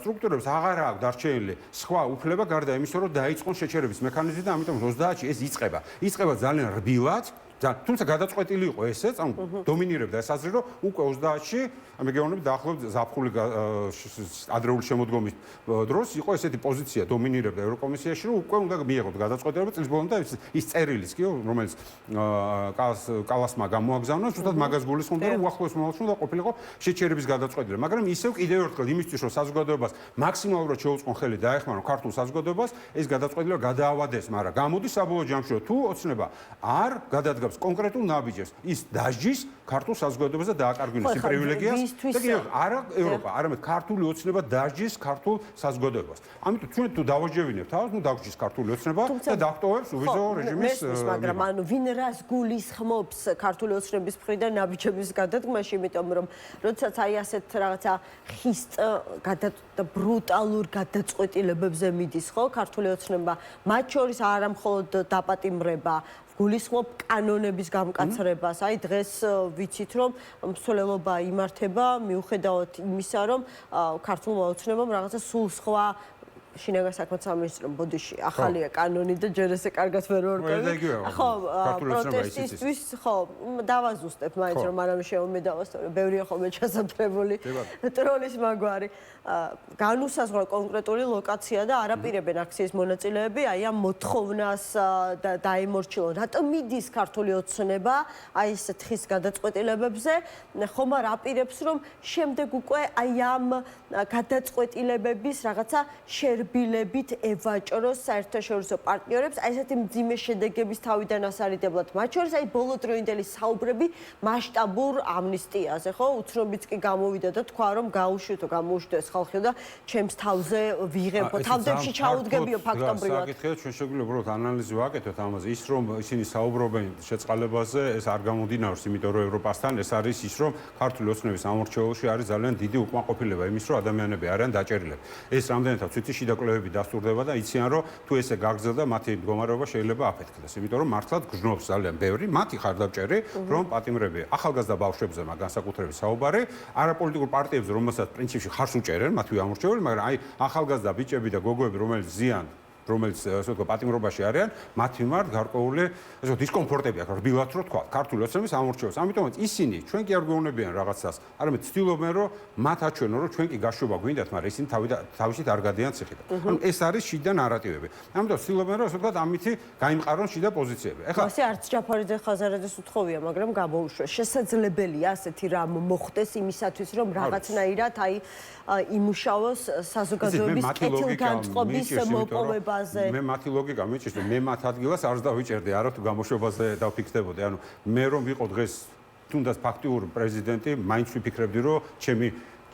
სტრუქტურებს აღარ აქვს დარჩენილი სხვა უფლება გარდა იმისა რომ დაიწყონ შეჩერების მექანიზმი და ამიტომ 30-ში ეს იწყება ძალიან რბილად თუმცა გადაწყვეტილი იყო ესეც ანუ დომინირებდა ეს აზრი რომ უკვე 30-ში მე გეუბნები დაახლოებით ზაფხული ადრეული შემოდგომის დროს იყო ესეთი პოზიცია დომინირებდა ევროკომისიაში რომ უკვე უნდა მიიღოთ გადაწყვეტილება წლის ბოლომდე ის წერილიც კი რომელიც კალასმა გამოაგზავნა ზუსტად მაგას გულისხმობდა რომ უახლოეს მომავალში უნდა ყოფილიყო შეჩერების გადაწყვეტილება მაგრამ ისევ კიდევ ერთხელ იმისთვის რომ საზოგადოებას მაქსიმალურად შეუწყონ ხელი დაეხმარონ ქართულ საზოგადოებას ეს გადაწყვეტილება გადაავადეს მაგრამ გამოდის საბოლოო ჯამში რომ თუ ოცნება არ გადადგამს კონკრეტულ ნაბიჯებს ის დაჟის ქართულ საზოგადოებას და დააკარგვინოს იმ პრივილეგიას და კიდევ არა ევროპა არამედ ქართული ოცნება დაჟის ქართულ საზოგადოებას ამიტომ ჩვენ თუ დავაჯევინებთ თავს ნუ დაგვჭირს ქართული ოცნება და დაგვტოვებს უვიზო რეჟიმის მაგრამ ანუ ვინ რას გულისხმობს ქართული ოცნების მხრიდან ნაბიჯების გადადგმაში იმიტომ რომ როდესაც აი ასეთ რაღაცა ხისტ და ბრუტალურ გადაწყვეტილებებზე მიდის ხო ქართული ოცნება მათ შორის არა მხოლოდ დაპატიმრება გულისხმობ კანონების გამკაცრებას. აი დღეს ვიცით რომ მსვლელობა იმართება მიუხედავად იმისა რომ ქართულმა ოცნებამ რაღაცა სულ სხვა შინაგან საქმეთა სამინისტრომ ბოდიში ახალია კანონი და ჯერ ესე კარგად ვერ ვარკვევი. ხო, პროტესტისთვის ხო, დავაზუსტებ მაინც რომ არ შემომედავას, თორე ბევრია ხოლმე ჩასაფრებული ტროლის მაგვარი. განუსაზღვრა კონკრეტული ლოკაცია და არაპირებენ აქციის მონაწილეები აი ამ მოთხოვნას დაემორჩილონ. რატომ მიდის ქართული ოცნება აი ეს თხის გადაწყვეტილებებზე? ხომ არ აპირებს რომ შემდეგ უკვე აი ამ გადაწყვეტილებების რაღაცა შერბილებით ევაჭროს საერთაშორისო პარტნიორებს აი ესეთი მძიმე შედეგების თავიდან ასარიდებლად. მათ შორის აი ბოლოდროინდელი საუბრები მასშტაბურ ამნისტიაზე, ხო? უცნობიც კი გამოვიდა და თქვა რომ გამოუშვიდო ეს ხალხი და ჩემს თავზე ვიღებო, თავდებში ჩაუდგებიო ფაქტობრივად. საკითხია, ჩვენ შეგვიძლია უბრალოდ ანალიზი ვაკეთოთ ამაზე. ის რომ ისინი საუბრობენ შეწყალებაზე, ეს არ გამომდინარეობს, იმიტომ რომ ევროპასთან ეს არის ის რომ ქართული ოცნების ამორჩეულში არის ძალიან დიდი უკმაყოფილება იმის რომ ადამიანები არიან დაჭერილები. ეს რამდენადაც ვიცი შიდა კვლევები დასტურდება და იციან რომ თუ ესე გაგრძელდა მათი მდგომარეობა შეიძლება აფეთქდეს, იმიტომ რომ მართლაც გრძნობს ძალიან ბევრი მათი ხარდამჭერი რომ პატიმრები ახალგაზრდა ბავშვებზე განსაკუთრებით საუბარი არაპოლიტიკურ პარტიებზე რომელსაც პრინციპში ხარს უჭერენ მათი ამორჩეული, მაგრამ აი ახალგაზრდა ბიჭები და გოგოები რომელიც ზიან რომელიც ასე ვთქვათ პატიმრობაში არიან, მათ მიმართ გარკვეული ასე ვთქვათ დისკომფორტები აქვს, რბილად რო თქვა, ქართული ოცნების ამორჩევას. ამიტომაც ისინი ჩვენ კი არ გვეუბნებიან რაღაცას, არამედ ცდილობენ რომ მათ აჩვენონ რომ ჩვენ კი გაშვება გვინდათ, მაგრამ ისინი თავისით არ გადიან ციხიდან. ანუ ეს არის შიდა ნარატივები. ამიტომ ცდილობენ რომ ასე ვთქვათ ამითი გაიმყარონ შიდა პოზიციები. ახლა ასე არც ჯაფარიძე ხაზარაძეს უთხოვია, მაგრამ გამოუშვა. შესაძლებელია ასეთი რამ მოხდეს იმისათვის, რომ რაღაცნაირად იმუშაოს საზოგადოების კეთილგანწყობის მოპოვებაზე. მე მათი ლოგიკა მიჩნევს, მე მათ ადგილას არც დავიჭერდი, არა თუ გამოშვებაზე დავფიქსდებოდი. ანუ მე რომ ვიყო დღეს თუნდაც ფაქტიურ პრეზიდენტი, მაინც ვიფიქრებდი, რომ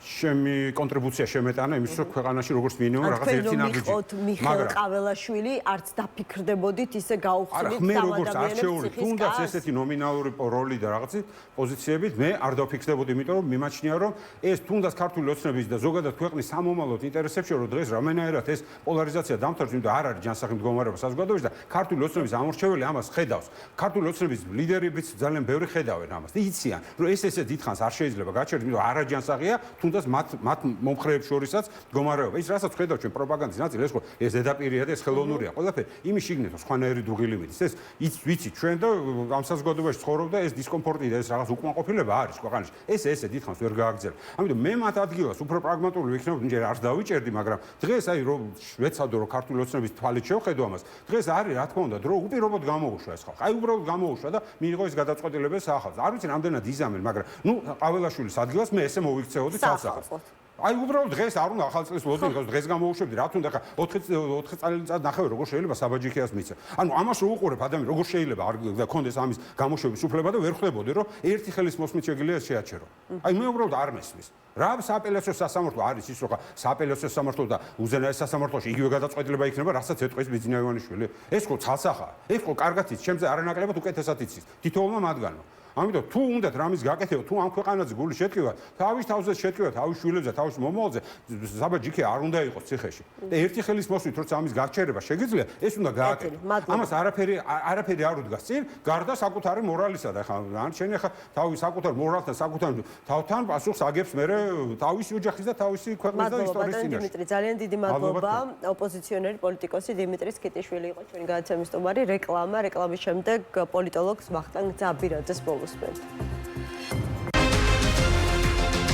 ჩემი კონტრიბუცია შემეტანა იმის, რომ ქვეყანაში როგორც მინიმუმ რაღაც ერთი ნაბიჯი. მიხეილ ყაველაშვილი არც დაფიქრდებოდით ისე გაუხსნით მე როგორც არჩეული, თუნდაც ესეთი ნომინალური როლი და რაღაცი პოზიციებით მე არ დავფიქსდებოდი, იმიტომ რომ მიმაჩნია, რომ ეს თუნდაც ქართული ოცნების და ზოგადად ქვეყნის სამომავლოდ ინტერესებში, რომ დღეს რამენაირად ეს პოლარიზაცია დამთავრდეს, იმიტომ არ არის ჯანსაღი მდგომარეობა საზოგადოებაში და ქართული ოცნების ამორჩეველი ამას ხედავს. ქართული ოცნების ლიდერებიც ძალიან ბევრი ხედავენ ამას და იციან, რომ ეს ესე დიდხანს არ შეიძლება გაჩერდეს, იმიტომ არა ჯანსაღია, თუნდაც მათ მომხრეებს შორისაც მდგომარეობა. ის რასაც ხედავ ჩვენ პროპაგანდის ნაწილი, ეს ხო ეს ზედაპირია და ეს ხელოვნურია. ყველაფერი იმის შიგნით სხვანაირი დუღილი მიდის. ეს ვიცი ჩვენ და ამ საზოგადოებაში ცხოვრობ და ეს დისკომფორტი და ეს რაღაც უკმაყოფილება არის ქვეყანაში. ესე დიდხანს ვერ გააგრძელა. ამიტომ მე მათ ადგილას უფრო პრაგმატული ვიქნებოდი, ჯერ არც დავიჭერდი, მაგრამ დღეს რომ ვეცადო რომ ქართული ოცნების თვალით შევხედო ამას, დღეს არის რა თქმა უნდა დრო უპირობოდ გამოუშვა ეს ხალხი. უბრალოდ გამოუშვა და მიიღო ეს გადაწყვეტილება სახალხო. არ ვიცი რამდენად იზამენ, მაგრამ ყაველაშვილის ადგილას მე ესე მოვიქცეოდი თვალსაჩინო. უბრალოდ დღეს არ უნდა ახალწლის ლოდო, because დღეს გამოუშვებდი, რა თქმა უნდა, 4 წელიწად ნახევარი როგორ შეიძლება საბაჯიქიას მიცე. ანუ ამას რო უყურებ ადამიანი, როგორ შეიძლება არ გქონდეს ამის გამოშვების უფლება და ვერ ხვდებოდი, რომ ერთი ხელის მოსმით შეგიძლია შეაჩერო. მე უბრალოდ არ მესმის. რა სააპელაციო სასამართლო არის ის, რომ სააპელაციო სასამართლო და უზენაეს სასამართლოში იგივე გადაწყვეტილება იქნება, რასაც ეტყვის ბიძინა ივანიშვილი. ეს ხო ცალსახაა. ეს ხო კარგად იცის, ჩემზე არანაკლებად უკეთესად იცის. თითოეულმა მათგანმა. ამიტომ თუ უნდათ რამის გაკეთება, თუ ამ ქვეყანაზე გული შეტკივა, თავის თავზე შეტკივა, თავის შვილებზე, თავის მომავალზე, საბაჯიქი არ უნდა იყოს ციხეში. და ერთი ხელის მოსვლით, როცა ამის გაჩერება შეგიძლია, ეს უნდა გააკეთო. ამას არაფერი არ უდგას წინ, გარდა საკუთარი მორალისა და ან შენ ახლა თავის საკუთარ მორალთან, საკუთარ თავთან პასუხს აგებს მე თავისი ოჯახის და თავისი ქვეყნის და ისტორიის წინაშე. დიმიტრი, ძალიან დიდი მადლობა. ოპოზიციონერი პოლიტიკოსი დიმიტრი სკიტიშვილი იყო ჩვენი გადაცემის სტუმარი. რეკლამის შემდეგ პოლიტოლოგს ვახტანგ ძაბირაძეს მოვუსმენთ.